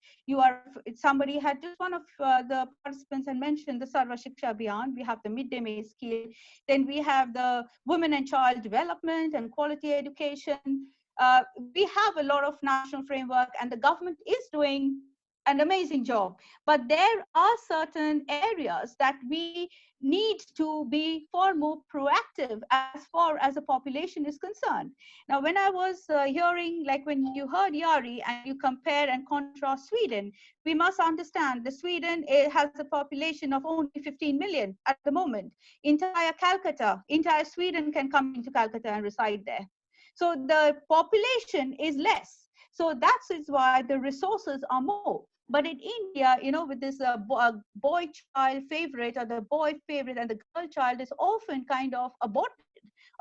Somebody had just one of the participants had mentioned the Sarva Shiksha Abhiyan. We have the midday meal scheme. Then we have the women and child development and quality education. We have a lot of national framework, and the government is doing an amazing job. But there are certain areas that we need to be far more proactive as far as the population is concerned. Now, when I was hearing, like when you heard Jari and you compare and contrast Sweden, we must understand that Sweden has a population of only 15 million at the moment. Entire Sweden can come into Calcutta and reside there. So the population is less. So that is why the resources are more. But in India, you know, with this boy child favorite or the boy favorite and the girl child is often kind of aborted,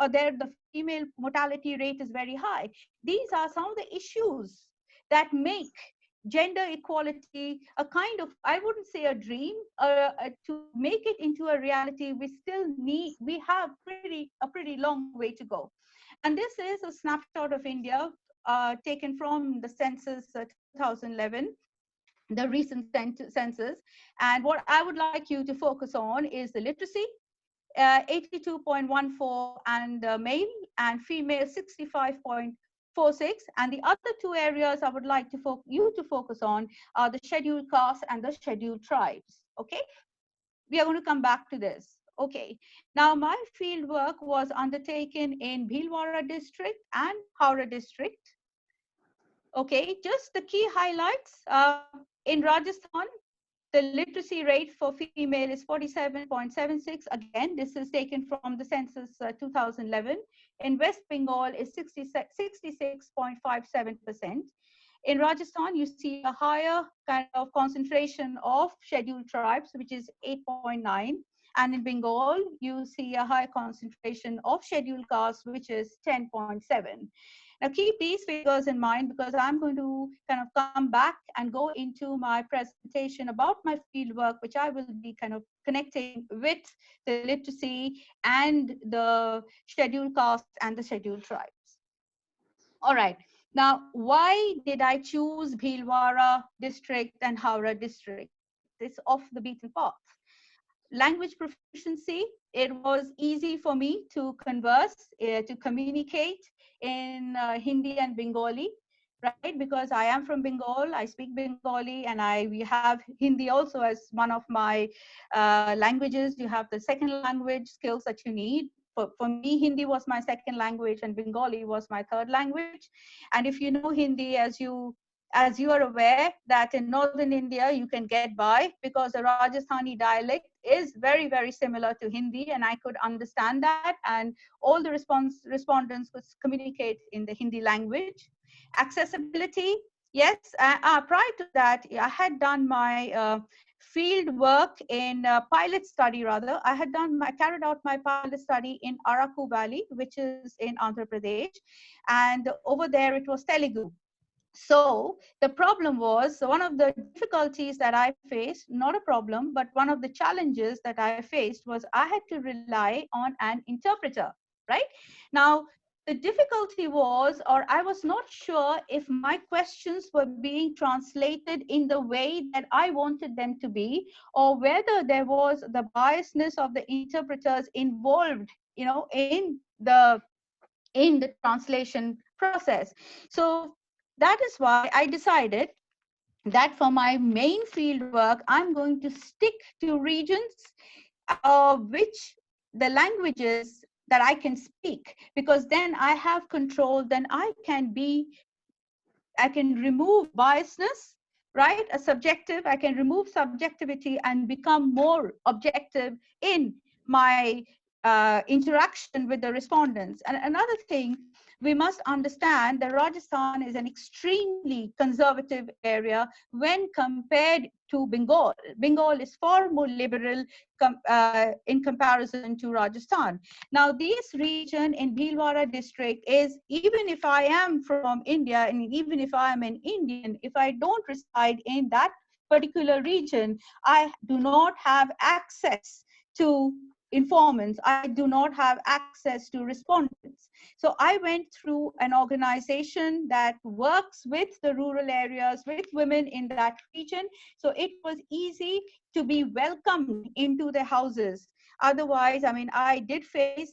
or there the female mortality rate is very high. These are some of the issues that make gender equality a kind of, I wouldn't say a dream, to make it into a reality, we have a pretty long way to go. And this is a snapshot of India taken from the census 2011. The recent census. And what I would like you to focus on is the literacy, 82.14, and male, and female 65.46. And the other two areas I would like you to focus on are the scheduled castes and the scheduled tribes. Okay, we are going to come back to this. Okay, now my field work was undertaken in Bhilwara district and Howrah district. Okay, just the key highlights. In Rajasthan, the literacy rate for female is 47.76. Again, this is taken from the census 2011. In West Bengal is 66.57%. In Rajasthan, you see a higher kind of concentration of scheduled tribes, which is 8.9. And in Bengal, you see a high concentration of scheduled castes, which is 10.7. Now keep these figures in mind, because I'm going to kind of come back and go into my presentation about my fieldwork, which I will be kind of connecting with the literacy and the scheduled castes and the scheduled tribes. All right. Now, why did I choose Bhilwara district and Howrah district? It's off the beaten path. Language proficiency, it was easy for me to converse, to communicate in Hindi and Bengali, right? Because I am from Bengal, I speak Bengali, and we have Hindi also as one of my languages. You have the second language skills that you need. For me, Hindi was my second language and Bengali was my third language. And if you know Hindi, as you are aware that in northern India, you can get by because the Rajasthani dialect is very, very similar to Hindi, and I could understand that, and all the respondents could communicate in the Hindi language. Accessibility, yes, prior to that, I had done my field work in pilot study rather. I carried out my pilot study in Araku Valley, which is in Andhra Pradesh, and over there it was Telugu. So the problem was, one of the difficulties that I faced, not a problem, but one of the challenges that I faced was I had to rely on an interpreter, right? Now, the difficulty was, or I was not sure if my questions were being translated in the way that I wanted them to be, or whether there was the biasness of the interpreters involved, you know, in the translation process. So that is why I decided that for my main field work, I'm going to stick to regions which the languages that I can speak, because then I have control, then I can remove biasness, right? I can remove subjectivity and become more objective in my interaction with the respondents. And another thing, we must understand that Rajasthan is an extremely conservative area when compared to Bengal. Bengal is far more liberal in comparison to Rajasthan. Now, this region in Bhilwara district is, even if I am from India and even if I am an Indian, if I don't reside in that particular region, I do not have access to informants. I do not have access to respondents. So I went through an organization that works with the rural areas, with women in that region. So it was easy to be welcomed into the houses. Otherwise, I mean, I did face,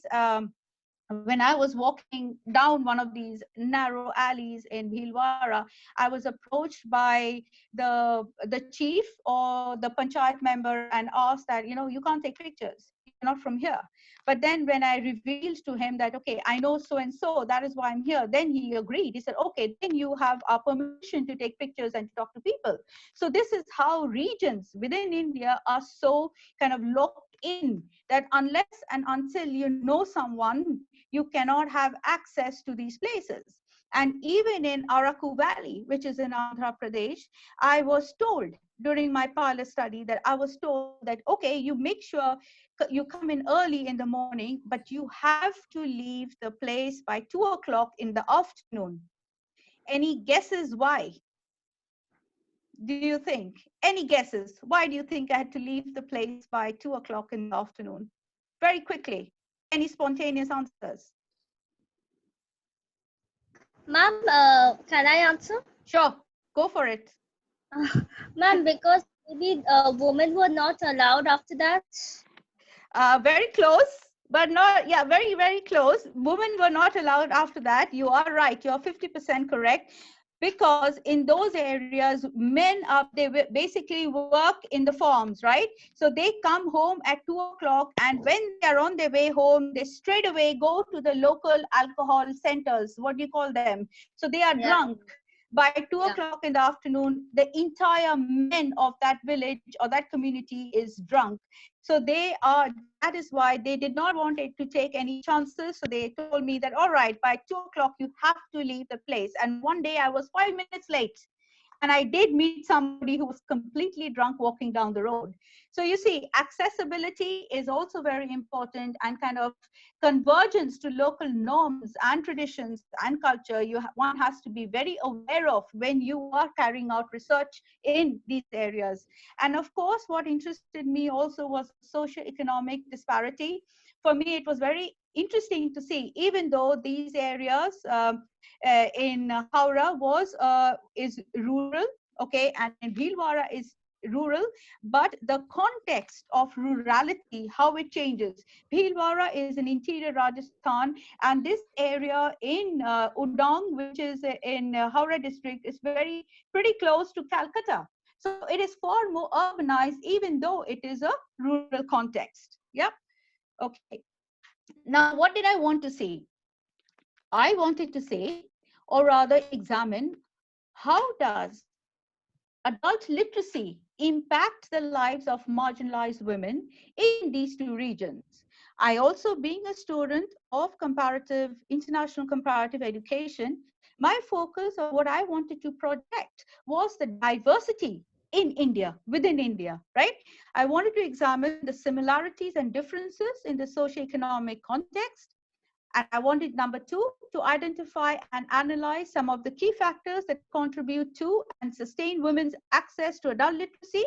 when I was walking down one of these narrow alleys in Bhilwara, I was approached by the chief or the panchayat member and asked that, you know, you can't take pictures. You're not from here. But then when I revealed to him that, okay, I know so-and-so, that is why I'm here, then he agreed. He said, okay, then you have our permission to take pictures and talk to people. So this is how regions within India are so kind of locked in, that unless and until you know someone, you cannot have access to these places. And even in Araku Valley, which is in Andhra Pradesh, I was told during my pilot study that I was told that, okay, you make sure you come in early in the morning, but you have to leave the place by 2 o'clock in the afternoon. Any guesses why? Do you think? Any guesses? Why do you think I had to leave the place by 2 o'clock in the afternoon? Very quickly. Any spontaneous answers? Ma'am, can I answer? Sure, go for it. Ma'am, because maybe women were not allowed after that. Very close, but not, yeah, very, very close. Women were not allowed after that. You are right. You're 50% correct. Because in those areas, men are, they basically work in the farms, right? So they come home at 2 o'clock, and when they're on their way home, they straight away go to the local alcohol centers. What do you call them? So they are drunk. By 2 o'clock in the afternoon, the entire men of that village or that community is drunk. So they are, that is why they did not want it to take any chances. So they told me that, all right, by 2 o'clock, you have to leave the place. And one day I was 5 minutes late. And I did meet somebody who was completely drunk walking down the road. So you see, accessibility is also very important, and kind of convergence to local norms and traditions and culture. One has to be very aware of when you are carrying out research in these areas. And of course, what interested me also was socioeconomic disparity. For me, it was very interesting to see, even though these areas in Howrah is rural, okay, and in Bhilwara is rural, but the context of rurality, how it changes. Bhilwara is in interior Rajasthan, and this area in Udang, which is in Howrah district, is pretty close to Calcutta. So it is far more urbanized, even though it is a rural context. Yeah. Okay. Now, what did I want to say? I wanted to say, or rather examine, how does adult literacy impact the lives of marginalized women in these two regions? I also, being a student of international comparative education, my focus of what I wanted to project was the diversity in India, within India, right? I wanted to examine the similarities and differences in the socioeconomic context. And I wanted, number two, to identify and analyze some of the key factors that contribute to and sustain women's access to adult literacy.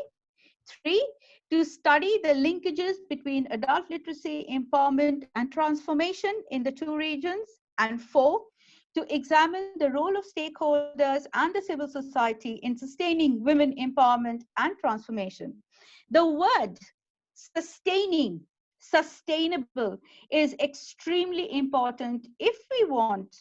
Three, to study the linkages between adult literacy, empowerment, and transformation in the two regions. And four, to examine the role of stakeholders and the civil society in sustaining women empowerment and transformation. The word sustaining, sustainable, is extremely important if we want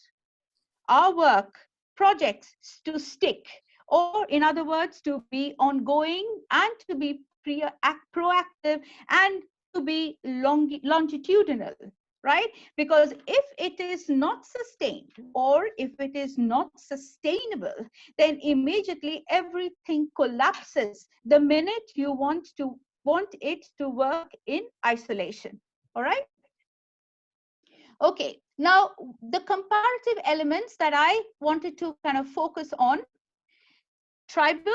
our work, projects to stick, or in other words, to be ongoing and to be proactive and to be longitudinal, right? Because if it is not sustained or if it is not sustainable, then immediately everything collapses the minute you want it to work in isolation. All right. Okay. Now, the comparative elements that I wanted to kind of focus on: tribal,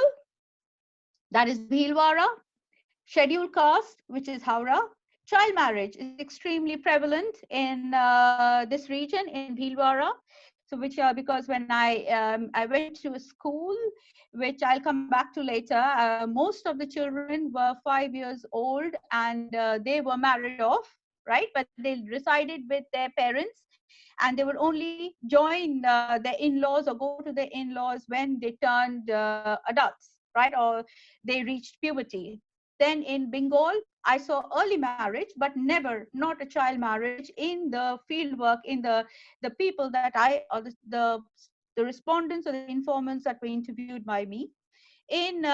that is Bhilwara; scheduled caste, which is Howrah. Child marriage is extremely prevalent in this region in Bhilwara. So because when I went to a school, which I'll come back to later, most of the children were 5 years old, and they were married off. right? But they resided with their parents, and they would only join their in-laws or go to their in-laws when they turned adults, right? Or they reached puberty. Then in Bengal, I saw early marriage, but never, not a child marriage in the field work, in the people that or the respondents or the informants that were interviewed by me. In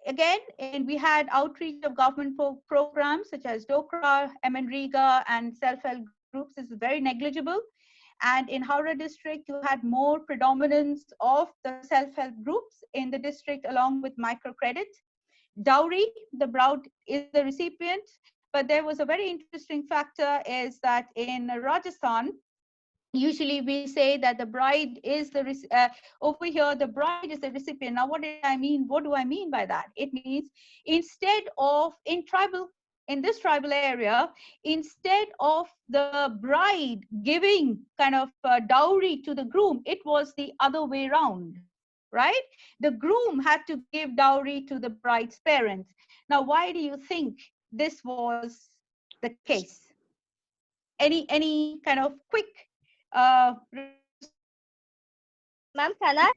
again, and we had outreach of government programs such as DOCRA, MNREGA, and self-help groups. This is very negligible. And in Howrah district, you had more predominance of the self-help groups in the district along with microcredit. Dowry, the bride is the recipient, but there was a very interesting factor is that in Rajasthan, usually we say that the bride is the over here the bride is the recipient. Now what do I mean by that? It means instead of in this tribal area, instead of the bride giving kind of dowry to the groom, it was the other way around, right? The groom had to give dowry to the bride's parents. Now why do you think this was the case? Any kind of quick Ma'am, can I?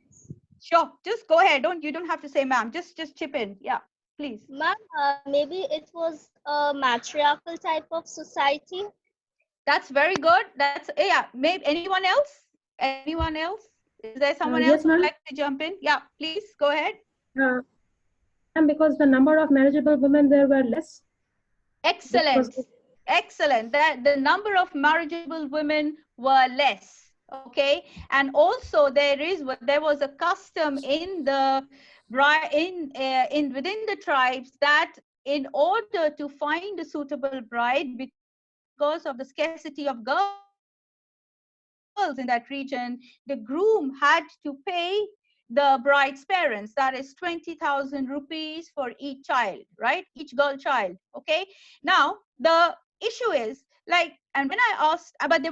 Sure, just go ahead. You don't have to say ma'am, just chip in. Yeah, please. Ma'am, maybe it was a matriarchal type of society. That's very good. That's yeah. Maybe anyone else? Anyone else? Is there someone else yes, who would like to jump in? Yeah, please go ahead. And because the number of marriageable women there were less. Excellent. Excellent. The number of marriageable women were less. Okay, and also there was a custom in the within the tribes that in order to find a suitable bride, because of the scarcity of girls in that region, the groom had to pay the bride's parents, that is 20,000 rupees for each child, right? Each girl child. Okay, now the issue is and when I asked, but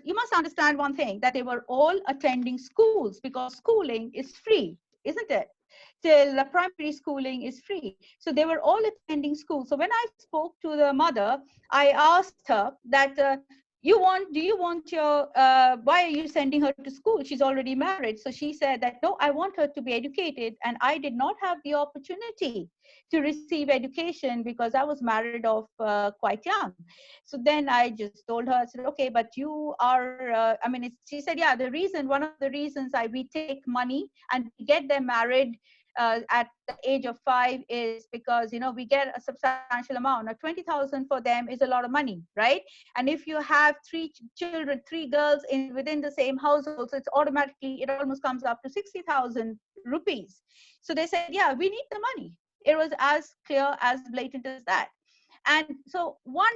you must understand one thing, that they were all attending schools because schooling is free, isn't it? Till primary schooling is free. So they were all attending school. So when I spoke to the mother, I asked her that, do you want your, why are you sending her to school? She's already married. So she said that, no, I want her to be educated. And I did not have the opportunity to receive education because I was married off quite young. So then I just told her, I said, okay, but you are, she said, yeah, one of the reasons we take money and we get them married at the age of 5 is because, we get a substantial amount. Now, 20,000 for them is a lot of money, right? And if you have 3 children, 3 girls within the same household, so it almost comes up to 60,000 rupees. So they said, yeah, we need the money. It was as clear, as blatant as that. And so one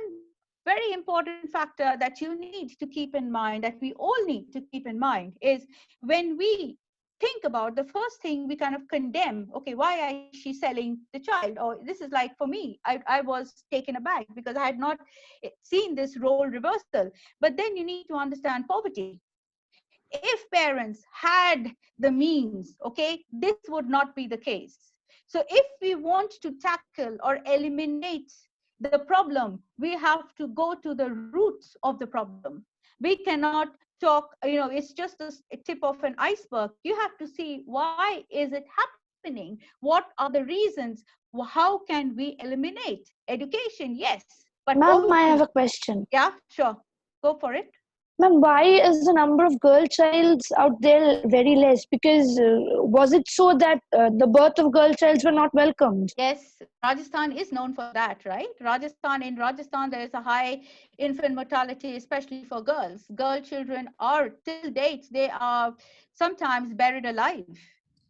very important factor that you need to keep in mind, that we all need to keep in mind, is when we think about the first thing we kind of condemn, okay, why is she selling the child? Or this is like for me, I was taken aback because I had not seen this role reversal. But then you need to understand poverty. If parents had the means, okay, this would not be the case. So if we want to tackle or eliminate the problem, we have to go to the roots of the problem. We cannot talk, it's just a tip of an iceberg. You have to see, why is it happening? What are the reasons? How can we eliminate? Education, yes. But ma'am, I have a question. Yeah, sure. Go for it. Ma'am, why is the number of girl childs out there very less? Because was it so that the birth of girl childs were not welcomed? Yes, Rajasthan is known for that, right? In Rajasthan, there is a high infant mortality, especially for girls. Girl children are, till date, they are sometimes buried alive.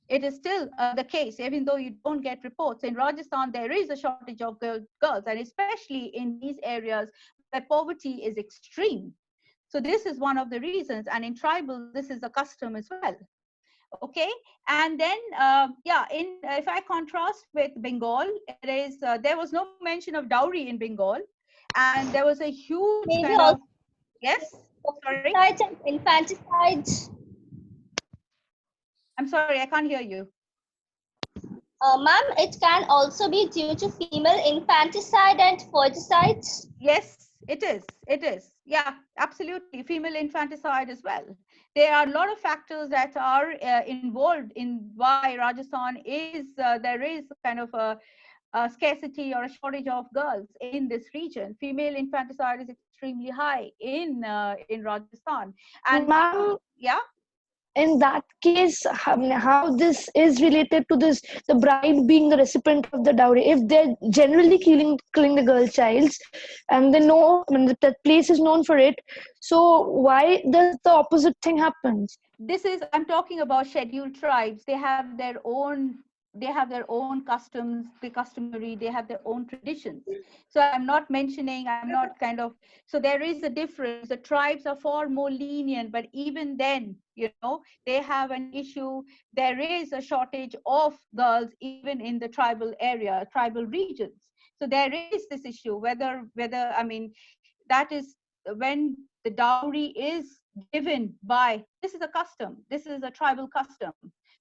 It is still the case, even though you don't get reports. In Rajasthan, there is a shortage of girls, and especially in these areas where poverty is extreme. So this is one of the reasons, and in tribal, this is a custom as well. Okay, and then if I contrast with Bengal, it is there was no mention of dowry in Bengal, and there was a huge kind of yes. Sorry, infanticide. I'm sorry, I can't hear you. Ma'am, it can also be due to female infanticide and foeticide. Yes, It is. Yeah, absolutely. Female infanticide as well. There are a lot of factors that are involved in why Rajasthan is, there is kind of a scarcity or a shortage of girls in this region. Female infanticide is extremely high in Rajasthan. And yeah. In that case, how this is related to this, the bride being the recipient of the dowry? If they're generally killing the girl childs, and they know, I mean, that place is known for it, so why does the opposite thing happen? This is, I'm talking about scheduled tribes. They have their own customs, the customary, they have their own traditions. So I'm not mentioning, I'm not kind of, so there is a difference. The tribes are far more lenient, but even then, you know, they have an issue. There is a shortage of girls even in the tribal area, tribal regions. So there is this issue, whether, I mean, that is when the dowry is given by, this is a custom, this is a tribal custom.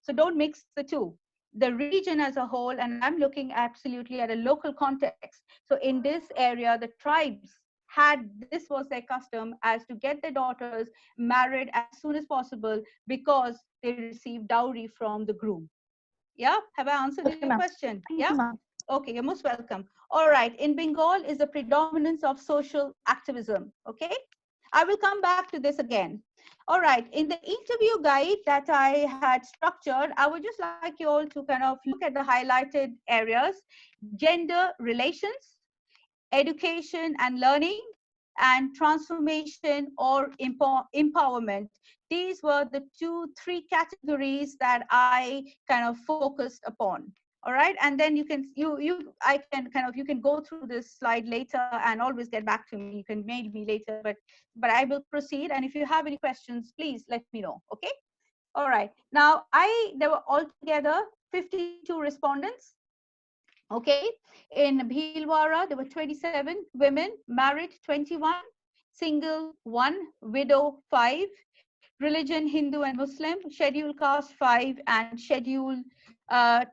So don't mix the two. The region as a whole, and I'm looking absolutely at a local context. So in this area, the tribes had, this was their custom, as to get their daughters married as soon as possible because they received dowry from the groom. Yeah, have I answered your question? Yeah. Okay, you're most welcome. All right, in Bengal is the predominance of social activism. Okay, I will come back to this again. All right, in the interview guide that I had structured, I would just like you all to kind of look at the highlighted areas: gender relations, education and learning, and transformation or empowerment. These were the 3 categories that I kind of focused upon. All right, and then you can you can go through this slide later and always get back to me. You can mail me later, but I will proceed. And if you have any questions, please let me know. Okay. All right. Now there were altogether 52 respondents. Okay, in Bhilwara, there were 27 women, married 21, single 1, widow 5, religion Hindu and Muslim, scheduled caste 5, and scheduled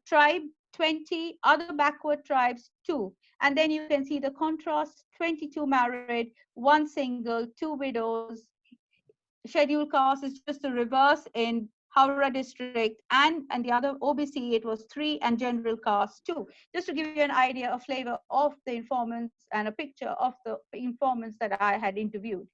tribe 20, other backward tribes 2. And then you can see the contrast: 22 married, 1 single, 2 widows. Scheduled caste is just the reverse in Howrah district, and the other OBC, it was 3, and general caste 2. Just to give you an idea, a flavor of the informants and a picture of the informants that I had interviewed.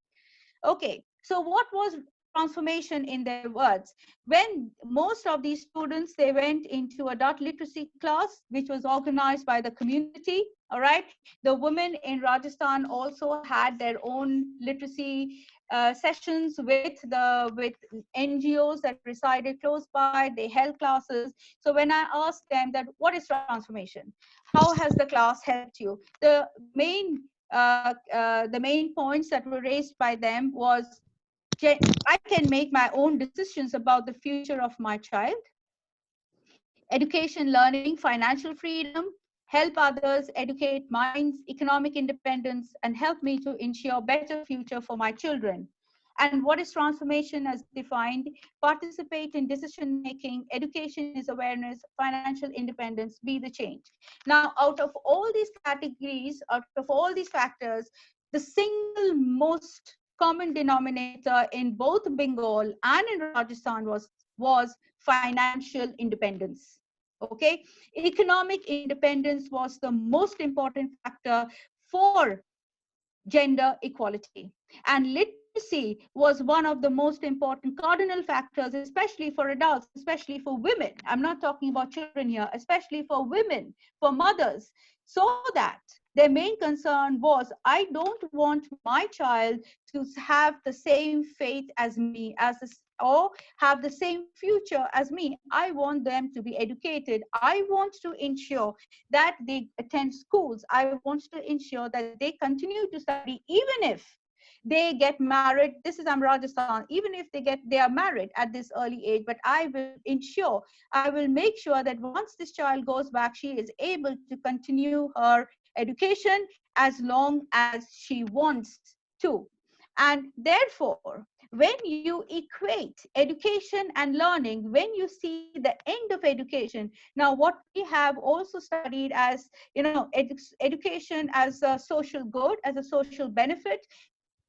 Okay, so what was transformation in their words? When most of these students, they went into a Dutt literacy class, which was organized by the community. All right, the women in Rajasthan also had their own literacy sessions with NGOs that resided close by. They held classes. So when I asked them that, what is transformation? How has the class helped you? The main points that were raised by them was, I can make my own decisions about the future of my child. Education, learning, financial freedom, help others, educate minds, economic independence, and help me to ensure better future for my children. And what is transformation as defined? Participate in decision making, education is awareness, financial independence, be the change. Now, out of all these categories, out of all these factors, the single most common denominator in both Bengal and in Rajasthan was financial independence. Okay, economic independence was the most important factor for gender equality, and literacy was one of the most important cardinal factors, especially for adults, especially for women. I'm not talking about children here, especially for women, for mothers, so that their main concern was, I don't want my child to have the same faith as me, or have the same future as me. I want them to be educated. I want to ensure that they attend schools. I want to ensure that they continue to study, even if they get married. This is Rajasthan. Even if they are married at this early age, but I will make sure that once this child goes back, she is able to continue her education as long as she wants to. And therefore, when you equate education and learning, when you see the end of education, now what we have also studied as, education as a social good, as a social benefit,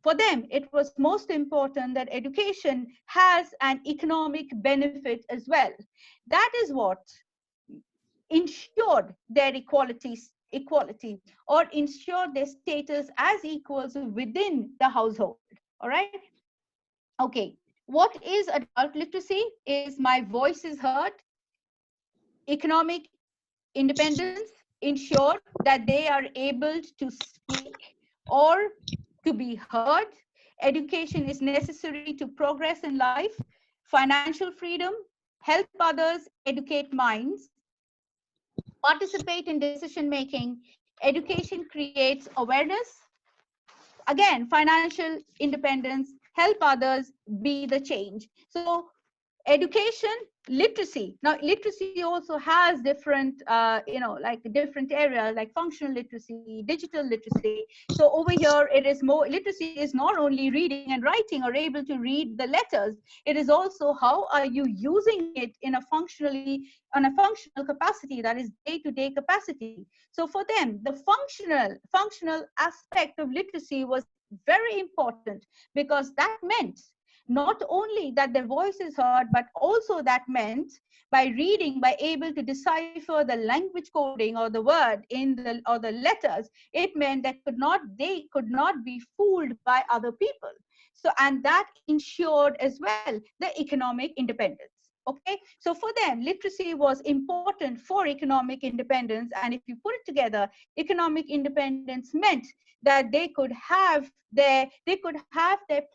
for them, it was most important that education has an economic benefit as well. That is what ensured their equality, or ensured their status as equals within the household. All right. Okay. What is adult literacy? Is my voice is heard. Economic independence ensure that they are able to speak or to be heard. Education is necessary to progress in life. Financial freedom, help others, educate minds, participate in decision making. Education creates awareness. Again, financial independence, help others, be the change. So education, literacy. Now, literacy also has different, like different areas, like functional literacy, digital literacy. So over here, it is more, literacy is not only reading and writing or able to read the letters. It is also how are you using it in a on a functional capacity, that is day-to-day capacity. So for them, the functional aspect of literacy was very important, because that meant not only that their voice is heard, but also that meant by reading, by able to decipher the language coding or the word in the or the letters, it meant that they could not be fooled by other people. So, and that ensured as well the economic independence. Okay, so for them, literacy was important for economic independence, and if you put it together, economic independence meant that they could have their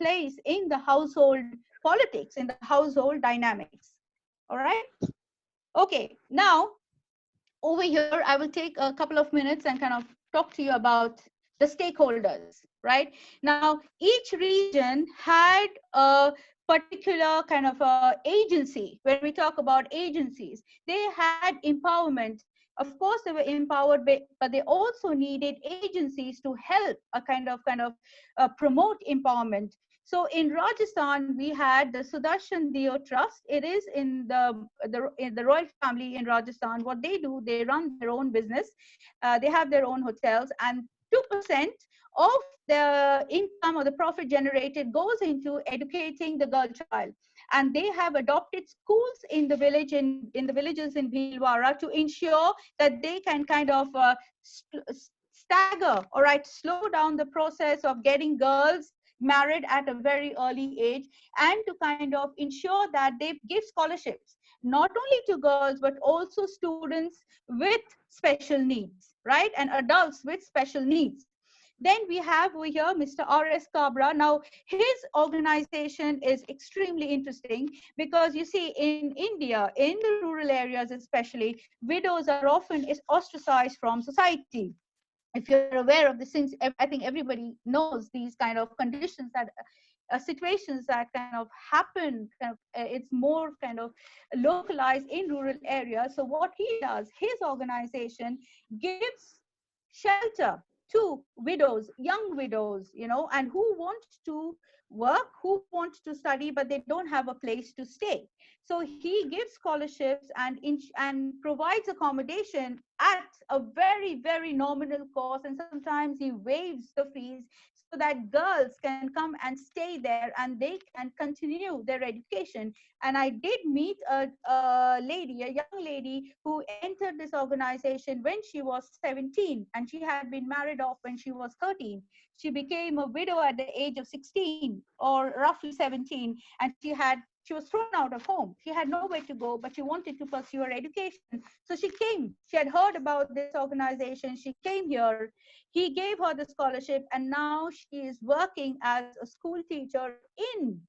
place in the household politics, in the household dynamics. All right. Okay. Now, over here, I will take a couple of minutes and kind of talk to you about the stakeholders. Right now, each region had a particular kind of agency. When we talk about agencies, they had empowerment. Of course, they were empowered, but they also needed agencies to help a kind of promote empowerment. So in Rajasthan, we had the Sudarshan Dio Trust. It is in the royal family in Rajasthan. What they do, they run their own business. They have their own hotels, and 2% of the income or the profit generated goes into educating the girl child. And they have adopted schools in the village, in the villages in Bhilwara, to ensure that they can kind of stagger, all right, slow down the process of getting girls married at a very early age, and to kind of ensure that they give scholarships not only to girls but also students with special needs, right, and adults with special needs. Then we have over here Mr. R.S. Kabra. Now, his organization is extremely interesting, because you see, in India, in the rural areas especially, widows are often ostracized from society. If you're aware of the things, I think everybody knows these kind of conditions, that situations that kind of happen, it's more kind of localized in rural areas. So what he does, his organization gives shelter to widows, young widows, and who want to work, who want to study, but they don't have a place to stay. So he gives scholarships and provides accommodation at a very, very nominal cost, and sometimes he waives the fees, so that girls can come and stay there and they can continue their education. And I did meet a young lady who entered this organization when she was 17, and she had been married off when she was 13. She became a widow at the age of 16 or roughly 17, and she was thrown out of home. She had nowhere to go, but she wanted to pursue her education. So she came. She had heard about this organization. She came here. He gave her the scholarship, and now she is working as a school teacher in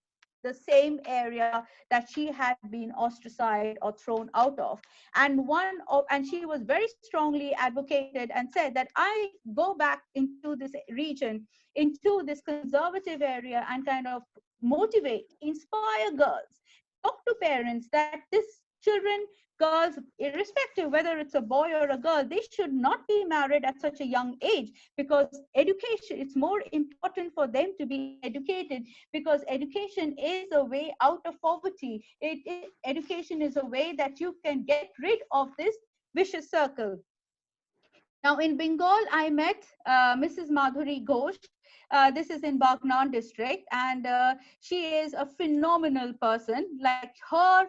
the same area that she had been ostracized or thrown out of. And she was very strongly advocated and said that I go back into this region, into this conservative area, and kind of motivate, inspire girls, talk to parents that this children, girls, irrespective whether it's a boy or a girl, they should not be married at such a young age, because education, it's more important for them to be educated, because education is a way out of poverty. Education is a way that you can get rid of this vicious circle. Now in Bengal, I met Mrs. Madhuri Ghosh. This is in Bagnan district, and she is a phenomenal person. Like, her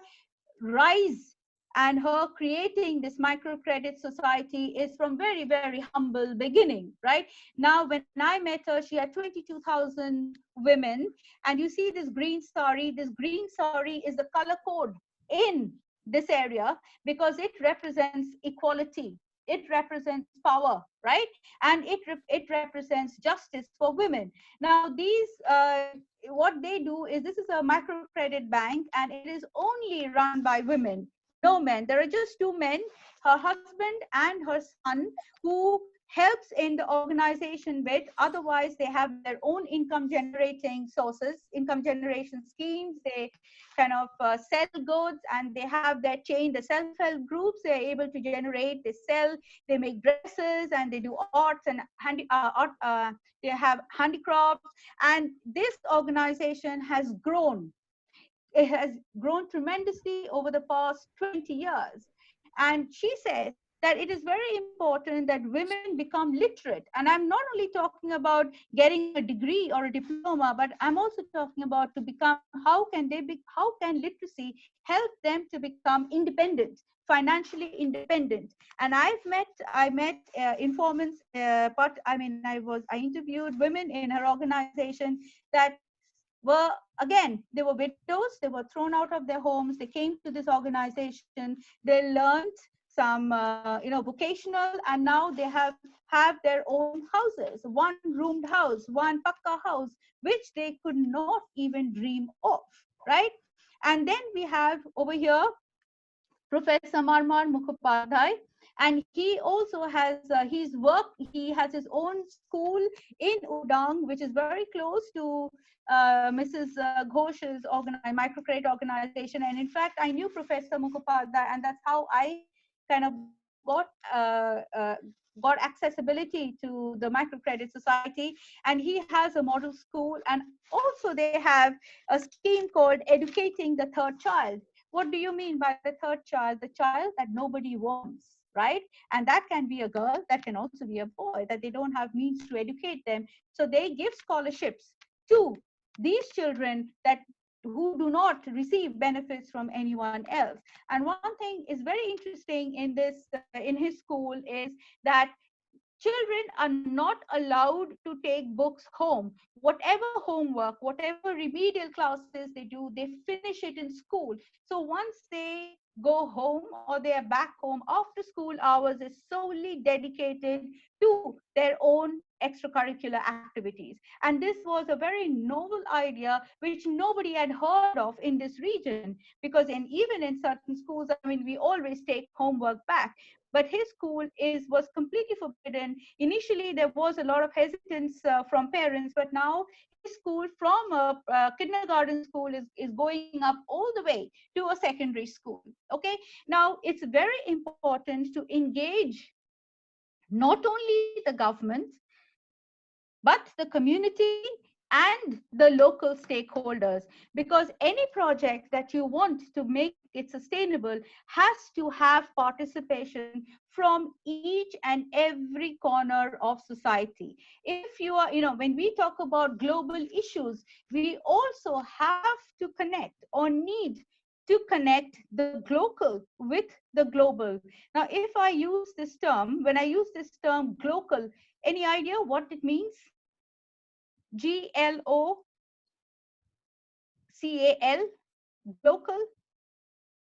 rise and her creating this microcredit society is from very, very humble beginning, right? Now, when I met her, she had 22,000 women, and you see this green sari. This green sari is the color code in this area because it represents equality. It represents power, right? And it represents justice for women. Now, these, what they do is, this is a microcredit bank, and it is only run by women, no men. There are just two men, her husband and her son, who helps in the organization bit. Otherwise, they have their own income generating sources, income generation schemes. They kind of sell goods, and they have their chain, the self-help groups. They're able to generate, they sell, they make dresses, and they do arts and they have handicrafts. And this organization has grown. It has grown tremendously over the past 20 years. And she says that it is very important that women become literate. And I'm not only talking about getting a degree or a diploma, but I'm also talking about to become, how can literacy help them to become independent, financially independent. And I met informants, but I interviewed women in her organization that were, again, they were widows, they were thrown out of their homes, they came to this organization, they learned some vocational, and now they have their own houses, one roomed house, one pakka house, which they could not even dream of, right? And then we have over here Professor Marmar Mukhopadhyay, and he also has he has his own school in Udang, which is very close to Mrs. Ghosh's microcredit organization. And in fact, I knew Professor Mukhopadhyay, and that's how I kind of got accessibility to the microcredit society. And he has a model school, and also they have a scheme called Educating the Third Child. What do you mean by the third child? The child that nobody wants, right? And that can be a girl, that can also be a boy, that they don't have means to educate them. So they give scholarships to these children who do not receive benefits from anyone else. And one thing is very interesting in in his school is that children are not allowed to take books home. Whatever homework, whatever remedial classes they do, they finish it in school. So once they go home or they are back home, after school hours is solely dedicated to their own extracurricular activities. And this was a very novel idea which nobody had heard of in this region, because even in certain schools, we always take homework back. But his school was completely forbidden. Initially, there was a lot of hesitance from parents, but now his school, from a kindergarten school, is going up all the way to a secondary school. Okay, now it's very important to engage not only the government, but the community and the local stakeholders, because any project that you want to make it sustainable has to have participation from each and every corner of society. If you are, when we talk about global issues, we also have to connect, or need to connect the local with the global. Now, if I use this term, when I use this term global, any idea what it means? GLOCAL, local.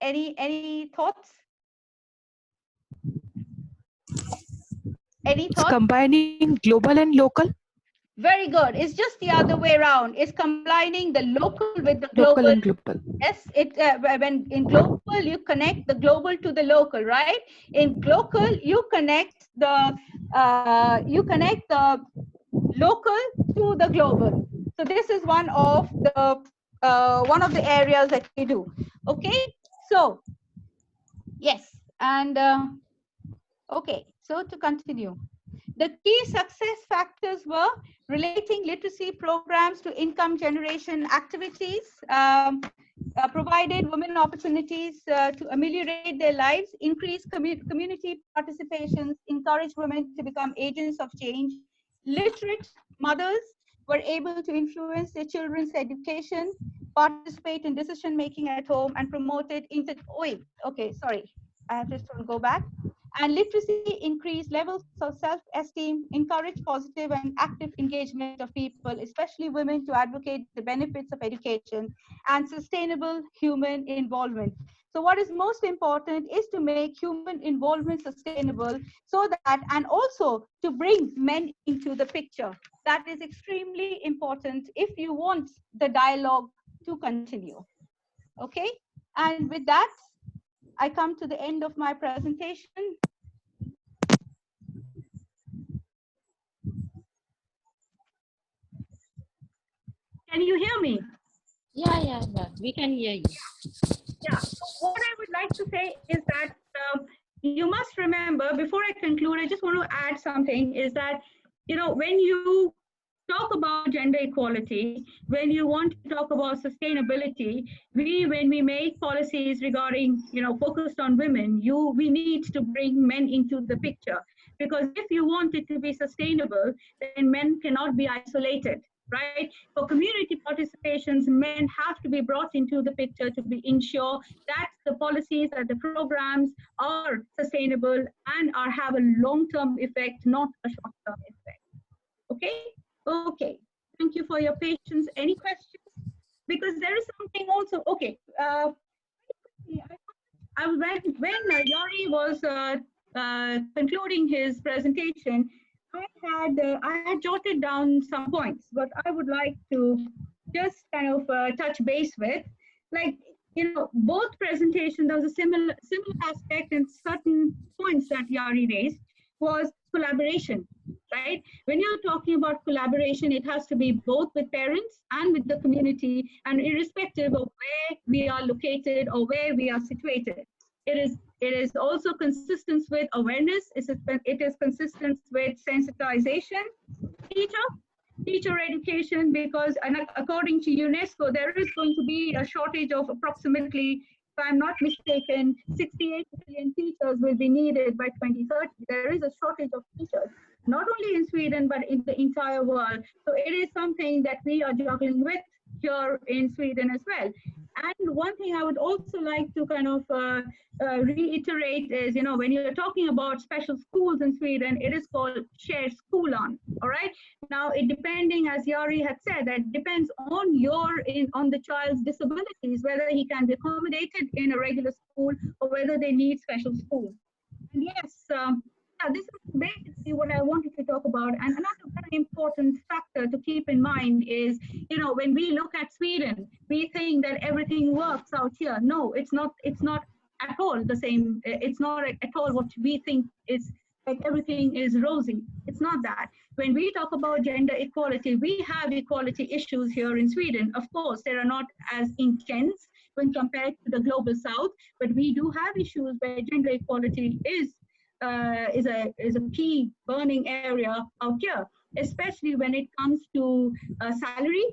Any thoughts? Any thoughts? It's combining global and local. Very good. It's just the other way around. It's combining the local with the global. Local and global. Yes, when in global you connect the global to the local, right? In local you connect the local to the global. So this is one of the areas that we do. Okay, so Yes, and okay, so to continue. The key success factors were relating literacy programs to income generation activities, provided women opportunities to ameliorate their lives, increase community participations, encourage women to become agents of change. Literate mothers were able to influence their children's education, participate in decision making at home, and promoted okay, sorry, I have to go back. And literacy increased levels of self-esteem, encouraged positive and active engagement of people, especially women, to advocate the benefits of education and sustainable human involvement. So what is most important is to make human involvement sustainable, so that, and also to bring men into the picture. That is extremely important if you want the dialogue to continue. Okay, and with that, I come to the end of my presentation. Can you hear me? Yeah, we can hear you. Yeah, so what I would like to say is that you must remember, before I conclude, I just want to add something, is that, when you talk about gender equality, when you want to talk about sustainability, when we make policies regarding, focused on women, we need to bring men into the picture. Because if you want it to be sustainable, then men cannot be isolated, right? For community participations, men have to be brought into the picture to ensure that the policies, that the programs are sustainable and have a long-term effect, not a short-term effect. Okay? Okay. Thank you for your patience. Any questions? Because there is something also, okay. When Jari was concluding his presentation, I had jotted down some points, but I would like to just kind of touch base with. Like, both presentations, there was a similar aspect, and certain points that Jari raised was collaboration, right? When you're talking about collaboration, it has to be both with parents and with the community, and irrespective of where we are located or where we are situated. It is also consistent with awareness. It is consistent with sensitization. Teacher education, because according to UNESCO, there is going to be a shortage of approximately, if I'm not mistaken, 68 million teachers will be needed by 2030. There is a shortage of teachers, not only in Sweden, but in the entire world. So it is something that we are juggling with here in Sweden as well. And one thing I would also like to kind of reiterate is, when you're talking about special schools in Sweden, it is called shared skolan, all right? Now, it depending, as Jari had said, that depends on on the child's disabilities, whether he can be accommodated in a regular school or whether they need special schools. And yes, this is basically what I wanted to talk about. And another very important factor to keep in mind is, when we look at Sweden, we think that everything works out here. No, it's not at all the same. It's not at all what we think is, like everything is rosy. It's not that. When we talk about gender equality, we have equality issues here in Sweden. Of course, they are not as intense when compared to the global south, but we do have issues where gender equality is a key burning area out here, especially when it comes to salary.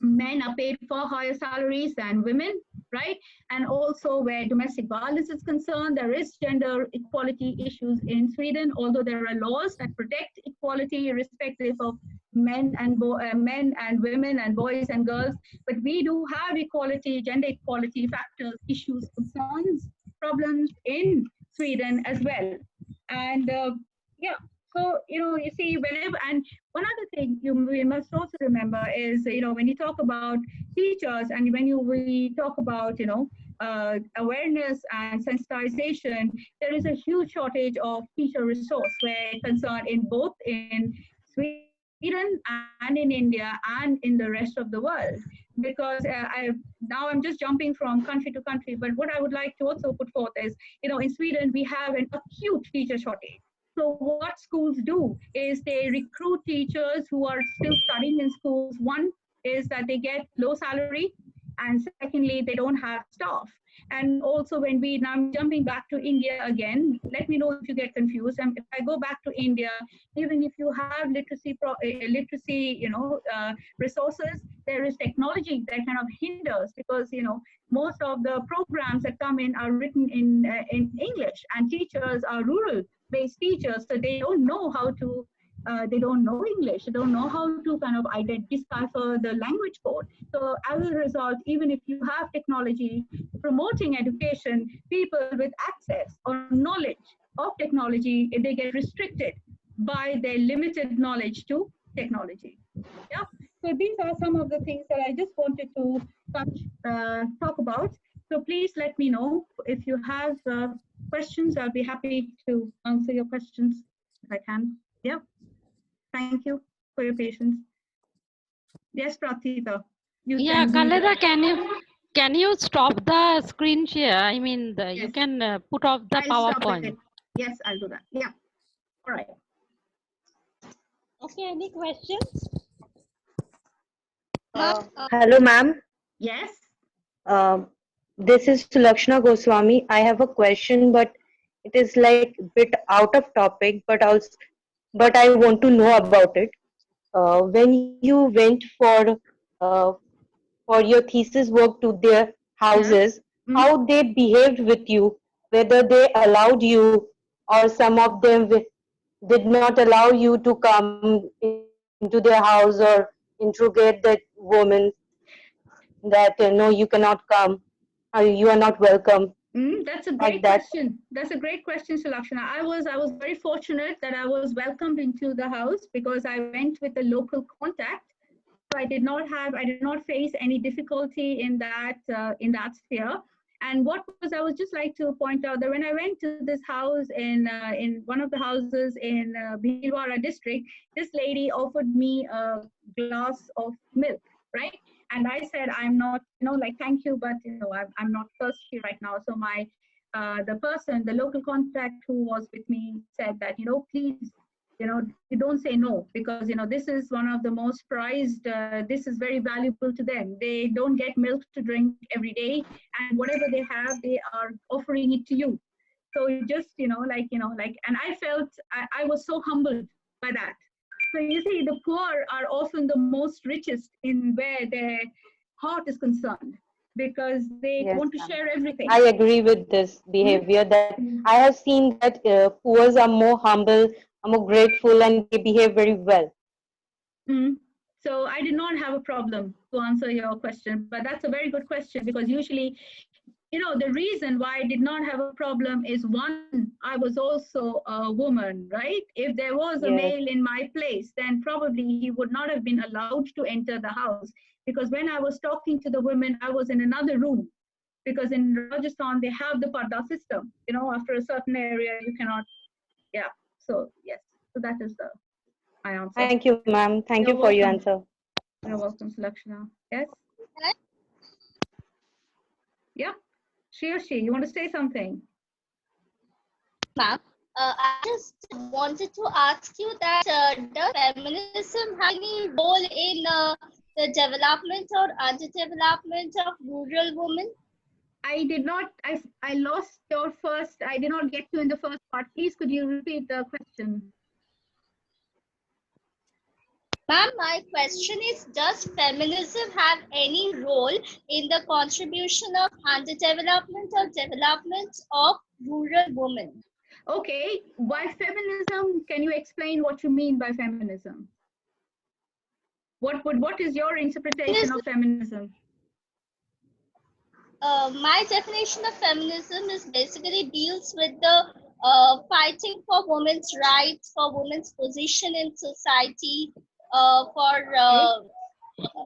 Men are paid far higher salaries than women, right? And also where domestic violence is concerned, there is gender equality issues in Sweden, although there are laws that protect equality irrespective of men and women and boys and girls. But we do have equality, gender equality factors, issues, concerns, problems in Sweden as well. And yeah, so, you see, whenever, and one other thing we must also remember is, when you talk about teachers and when we talk about, awareness and sensitization, there is a huge shortage of teacher resource where concerned in both in Sweden and in India and in the rest of the world. Because now I'm just jumping from country to country, but what I would like to also put forth is, in Sweden, we have an acute teacher shortage. So what schools do is they recruit teachers who are still studying in schools. One is that they get low salary, and secondly, they don't have staff. And also now I'm jumping back to India again, let me know if you get confused. And if I go back to India, even if you have literacy, resources, there is technology that kind of hinders, because, most of the programs that come in are written in English, and teachers are rural-based teachers, so they don't know how to they don't know English, they don't know how to kind of decipher the language code. So as a result, even if you have technology promoting education, people with access or knowledge of technology, they get restricted by their limited knowledge to technology. Yeah. So these are some of the things that I just wanted to talk about. So please let me know if you have questions. I'll be happy to answer your questions if I can. Yeah. Thank you for your patience. Yes, Prarthita. Yeah, Khaleda, can you stop the screen share? I mean, yes. You can put off the PowerPoint. Yes, I'll do that. Yeah. All right. Okay, any questions? Hello, ma'am. Yes. This is Sulakshana Goswami. I have a question, but it is like a bit out of topic, but I want to know about it. When you went for your thesis work to their houses, how they behaved with you, whether they allowed you or some of them did not allow you to come into their house or interrogate that woman that no, you cannot come, or you are not welcome. That's a great question. That's a great question, Sulakshana. I was very fortunate that I was welcomed into the house because I went with a local contact. So I did not face any difficulty in that sphere. And I would just like to point out that when I went to this house in one of the houses in Bhilwara district, this lady offered me a glass of milk, right? And I said, I'm not, thank you, but I'm not thirsty right now. So the local contact who was with me said that, please, you don't say no, because this is one of the most prized, this is very valuable to them. They don't get milk to drink every day, and whatever they have, they are offering it to you. So it just, and I felt I was so humbled by that. So you see, the poor are often the most richest in where their heart is concerned, because they want to share everything. I agree with this behavior that I have seen that poor are more humble, are more grateful, and they behave very well. So I did not have a problem to answer your question, but that's a very good question, because usually, the reason why I did not have a problem is, one, I was also a woman, right? If there was a male in my place, then probably he would not have been allowed to enter the house, because when I was talking to the women, I was in another room, because in Rajasthan, they have the parda system, after a certain area, you cannot, so yes, so that is my answer. Thank you, ma'am. Thank you for your answer. You're welcome, Sulakshana. Yes? Yeah. She, you want to say something? Ma'am, I just wanted to ask you that does feminism have any role in the development or underdevelopment of rural women? I did not, I lost your first, I did not get you in the first part. Please, could you repeat the question? Ma'am, my question is, does feminism have any role in the contribution of underdevelopment or development of rural women? Okay, why feminism? Can you explain what you mean by feminism? What is your interpretation of feminism? My definition of feminism is basically deals with the fighting for women's rights, for women's position in society, for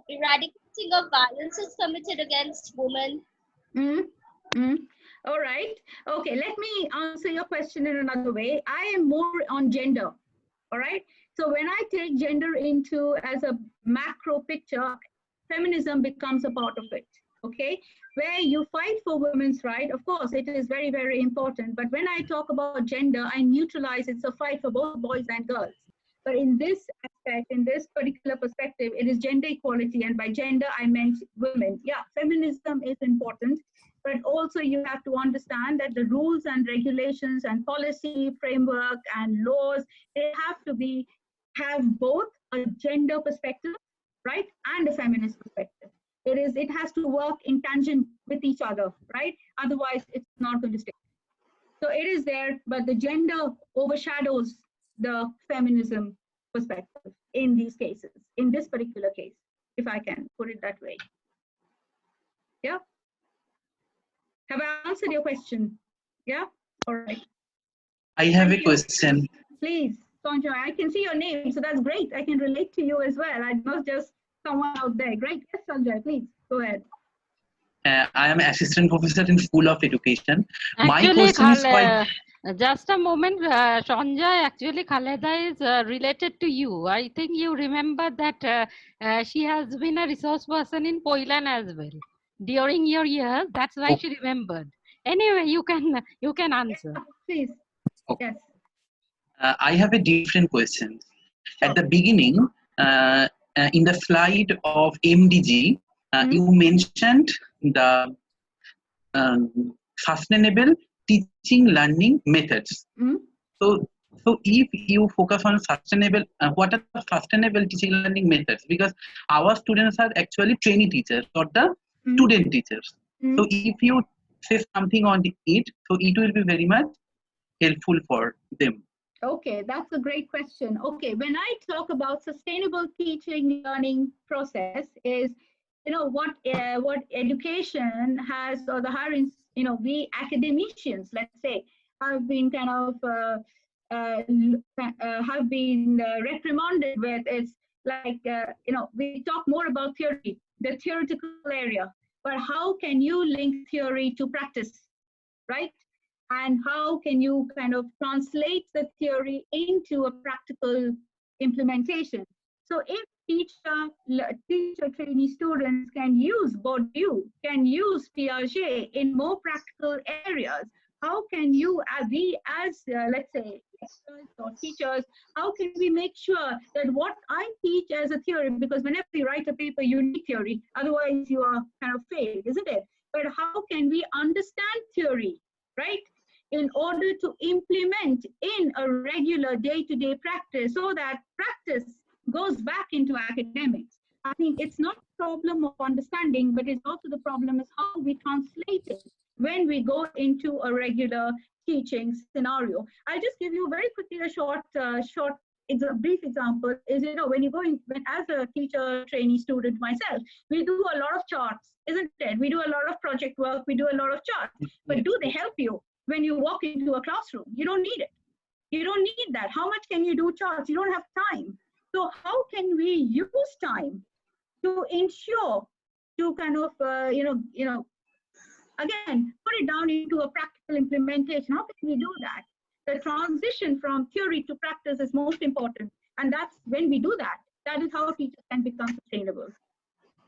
eradicating of violences committed against women. All right. Okay, let me answer your question in another way. I am more on gender. All right. So when I take gender into as a macro picture, feminism becomes a part of it. Okay, where you fight for women's rights, of course, it is very, very important. But when I talk about gender, I neutralize it's a fight for both boys and girls. But in this aspect, in this particular perspective, it is gender equality. And by gender, I meant women. Yeah, feminism is important. but also you have to understand that the rules and regulations and policy framework and laws, they have to have both a gender perspective, right, and a feminist perspective. It has to work in tangent with each other, right? Otherwise, it's not going to stick. So it is there, but the gender overshadows the feminism perspective in these cases, in this particular case, if I can put it that way. Yeah. Have I answered your question? Yeah. All right. I have a question. Please, Sonja, I can see your name, so that's great. I can relate to you as well. I'm not just someone out there. Great. Yes, Sonja, please go ahead. I am assistant professor in School of Education. Actually, My question is quite... just a moment, Sonja, actually Khaleda is related to you. I think you remember that she has been a resource person in Poilan as well during your year. That's why she remembered. Anyway, you can answer. Please. Okay. Yes. I have a different question. At the beginning, in the slide of MDG, you mentioned the sustainable teaching learning methods. So if you focus on sustainable, what are the sustainable teaching learning methods? Because our students are actually trainee teachers or the student teachers. So if you say something on it, so it will be very much helpful for them. Okay, that's a great question. Okay, when I talk about sustainable teaching learning process is, what education has, or the higher, we academicians, let's say, have been kind of have been reprimanded with. It's like we talk more about theory, the theoretical area, but how can you link theory to practice, right? And how can you kind of translate the theory into a practical implementation? So if teacher trainee students can use Bourdieu, can use Piaget in more practical areas, how can you, we as, let's say, experts or teachers, how can we make sure that what I teach as a theory, because whenever you write a paper, you need theory, otherwise you are kind of failed, isn't it? But how can we understand theory, right, in order to implement in a regular day-to-day practice, so that practice goes back into academics? I think it's not a problem of understanding, but it's also the problem is how we translate it when we go into a regular teaching scenario. I'll just give you very quickly a brief example is, when you go in, as a teacher trainee student myself, we do a lot of charts, isn't it? We do a lot of project work, we do a lot of charts, but do they help you when you walk into a classroom? You don't need it. You don't need that. How much can you do charts? You don't have time. So how can we use time to ensure to kind of, again, put it down into a practical implementation? How can we do that? The transition from theory to practice is most important. And that's when we do that. That is how teachers can become sustainable.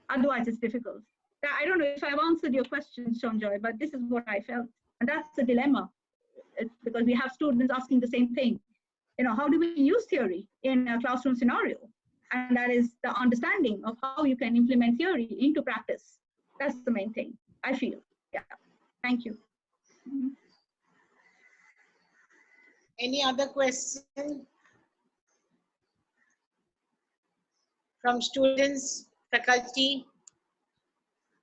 Otherwise, it's difficult. I don't know if I've answered your question, Sonjoy, but this is what I felt. And that's the dilemma. It's because we have students asking the same thing. How do we use theory in a classroom scenario? And that is the understanding of how you can implement theory into practice. That's the main thing, I feel. Yeah. Thank you. Any other question from students, faculty?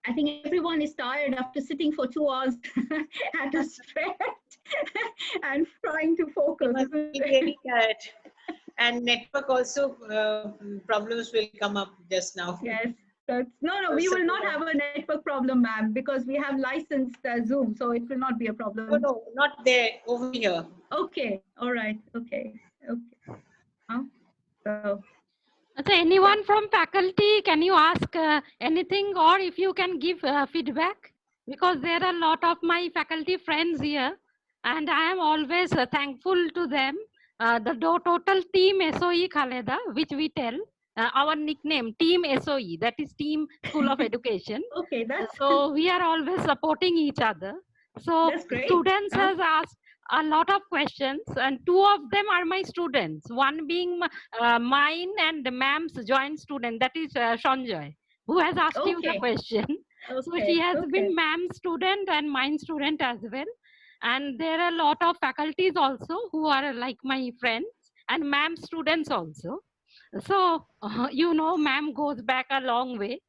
I think everyone is tired after sitting for 2 hours at a stretch and trying to focus. Must be very tired. And network also problems will come up just now. Yes. No, we will not have a network problem, ma'am, because we have licensed Zoom, so it will not be a problem. No, not there, over here. Okay, all right, okay. So anyone from faculty, can you ask anything, or if you can give feedback? Because there are a lot of my faculty friends here, and I am always thankful to them. The total team SOE Khaleda, which we tell, our nickname, Team SOE, that is Team School of Education. Okay, that's so we are always supporting each other. So students has asked a lot of questions, and 2 of them are my students. One being mine and the ma'am's joint student, that is Sonjoy, who has asked you the question. So she has been ma'am's student and mine student as well. And there are a lot of faculties also who are like my friends and ma'am students also. So, you know, ma'am goes back a long way.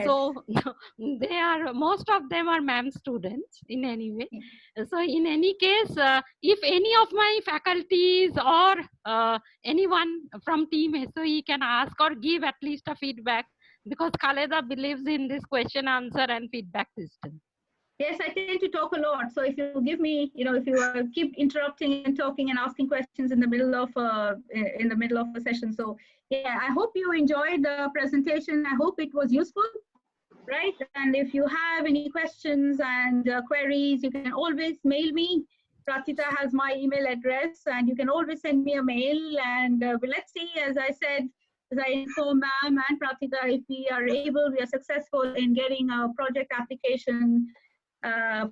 So they are, most of them are ma'am students in any way. So in any case, if any of my faculties or anyone from team SOE can ask or give at least a feedback, because Khaleda believes in this question, answer and feedback system. Yes, I tend to talk a lot. So if you give me, if you keep interrupting and talking and asking questions in the middle of a session. So yeah, I hope you enjoyed the presentation. I hope it was useful, right? And if you have any questions and queries, you can always mail me. Prarthita has my email address, and you can always send me a mail. And let's see, as I said, as I inform ma'am and Prarthita, if we are successful in getting a project application,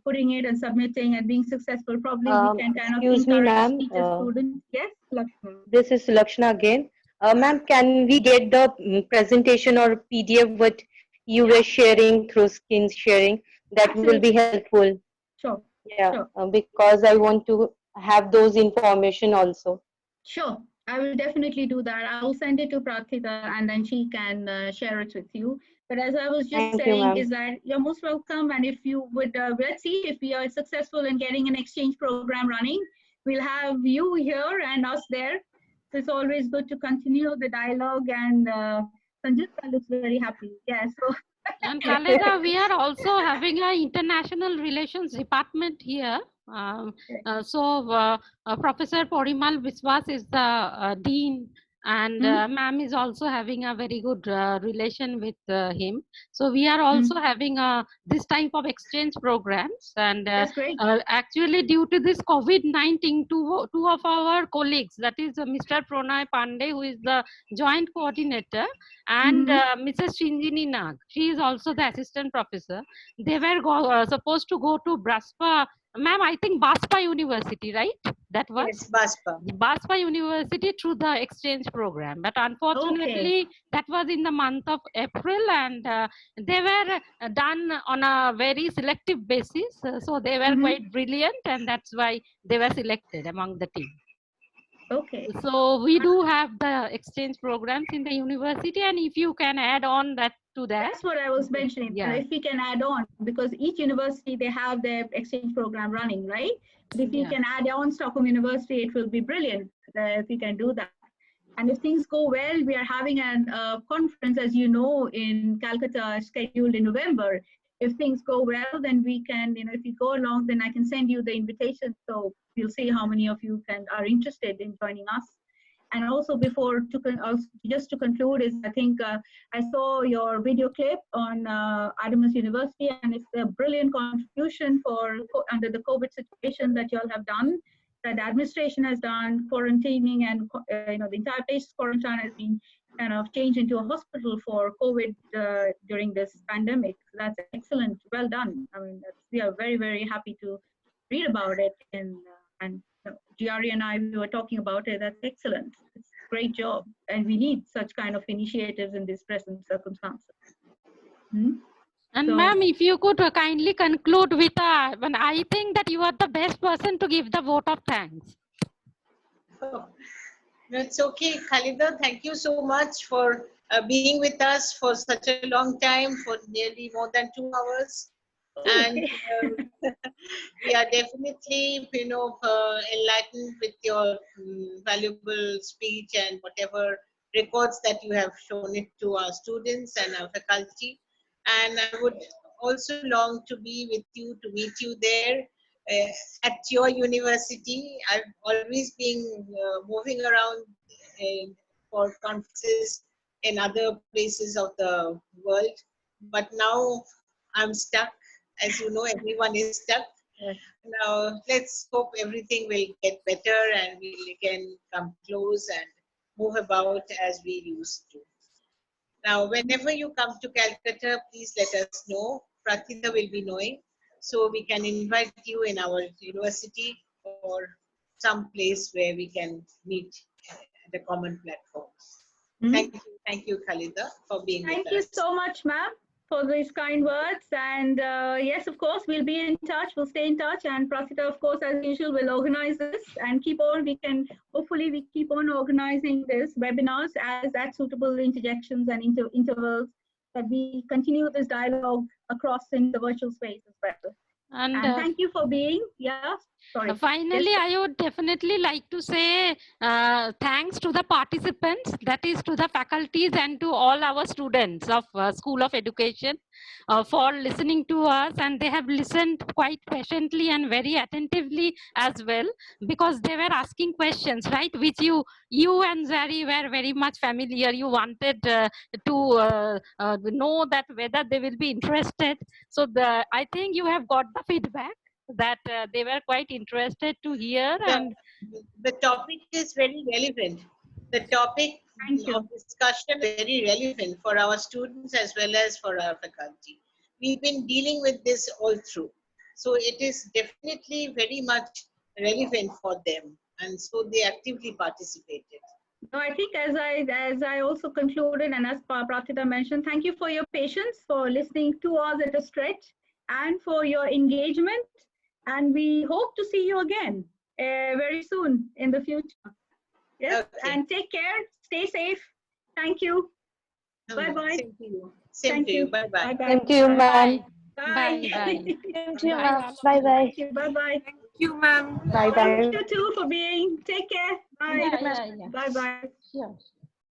putting it and submitting and being successful, probably we can kind of Excuse me, encourage ma'am. teacher students. Yes, Lakshmi. This is Lakshna again. Ma'am, can we get the presentation or PDF what you were sharing through screen sharing? That will be helpful. Sure. Yeah, because I want to have those information also. Sure, I will definitely do that. I will send it to Prarthita and then she can share it with you. But as I was just saying, is that you're most welcome. And if you would, let's see if we are successful in getting an exchange program running, we'll have you here and us there. So it's always good to continue the dialogue. And Sanjita looks very happy. Yeah, so. And Khaleda, we are also having an international relations department here. Professor Porimal Biswas is the dean, and ma'am is also having a very good relation with him. So we are also having this type of exchange programs. And actually, due to this COVID-19, two of our colleagues, that is Mr.Pranay Pandey, who is the joint coordinator, and Mrs. Shinjini Nag, she is also the assistant professor. They were supposed to go to Braspa. Ma'am, I think Baspa University, right? That was? Yes, Baspa. Baspa University through the exchange program. But unfortunately, that was in the month of April, and they were done on a very selective basis. So they were quite brilliant, and that's why they were selected among the team. Okay. So we do have the exchange programs in the university, and if you can add on that to that. That's what I was mentioning. Yeah. If we can add on, because each university, they have their exchange program running, right? But if you can add on Stockholm University, it will be brilliant if you can do that. And if things go well, we are having a conference, as you know, in Calcutta scheduled in November. If things go well, then we can, if you go along, then I can send you the invitation. So we'll see how many of you are interested in joining us. And also just to conclude is, I think I saw your video clip on Adamas University, and it's a brilliant contribution under the COVID situation that you all have done, that the administration has done, quarantining, and the entire place quarantine has been kind of changed into a hospital for COVID during this pandemic. That's excellent, well done. I mean, we are very, very happy to read about it, and Jari and I, we were talking about it. That's excellent. It's a great job. And we need such kind of initiatives in this present circumstances. And ma'am, if you could kindly conclude with, I think that you are the best person to give the vote of thanks. That's okay, Khaleda. Thank you so much for being with us for such a long time, for nearly more than 2 hours. And we are definitely, enlightened with your valuable speech and whatever records that you have shown it to our students and our faculty. And I would also long to be with you, to meet you there at your university. I've always been moving around for conferences in other places of the world, but now I'm stuck. As you know, everyone is stuck. Yes. Now, let's hope everything will get better and we'll again come close and move about as we used to. Now, whenever you come to Calcutta, please let us know. Prarthita will be knowing, so we can invite you in our university or some place where we can meet at a common platform. Thank you, Khaleda, for being with us. Thank you so much, ma'am, for these kind words. And yes, of course, we'll be in touch. We'll stay in touch. And Prarthita, of course, as usual, will organize this and keep on. Hopefully, we keep on organizing this webinars as at suitable interjections and intervals, that we continue this dialogue across in the virtual space as well. And thank you for being, sorry. Finally, Yes, I would definitely like to say thanks to the participants, that is to the faculties and to all our students of School of Education for listening to us, and they have listened quite patiently and very attentively as well, because they were asking questions, right, which you and Jari were very much familiar. You wanted to know that whether they will be interested. So I think you have got the feedback that they were quite interested to hear. And the topic is very relevant. The topic of discussion is very relevant for our students as well as for our faculty. We've been dealing with this all through. So it is definitely very much relevant for them. And so they actively participated. No, I think as I also concluded, and as Prarthita mentioned, thank you for your patience, for listening 2 hours at a stretch, and for your engagement. And we hope to see you again very soon in the future. Yes, okay. And take care, stay safe. Thank you. Bye-bye. Same to you. Same to you. Bye-bye. Thank you, ma'am. Bye. Bye. Thank you, ma'am. Bye-bye. Bye-bye. Thank you, ma'am. Bye-bye. Thank you too for being. Take care. Bye. Yeah. Bye-bye. Sure.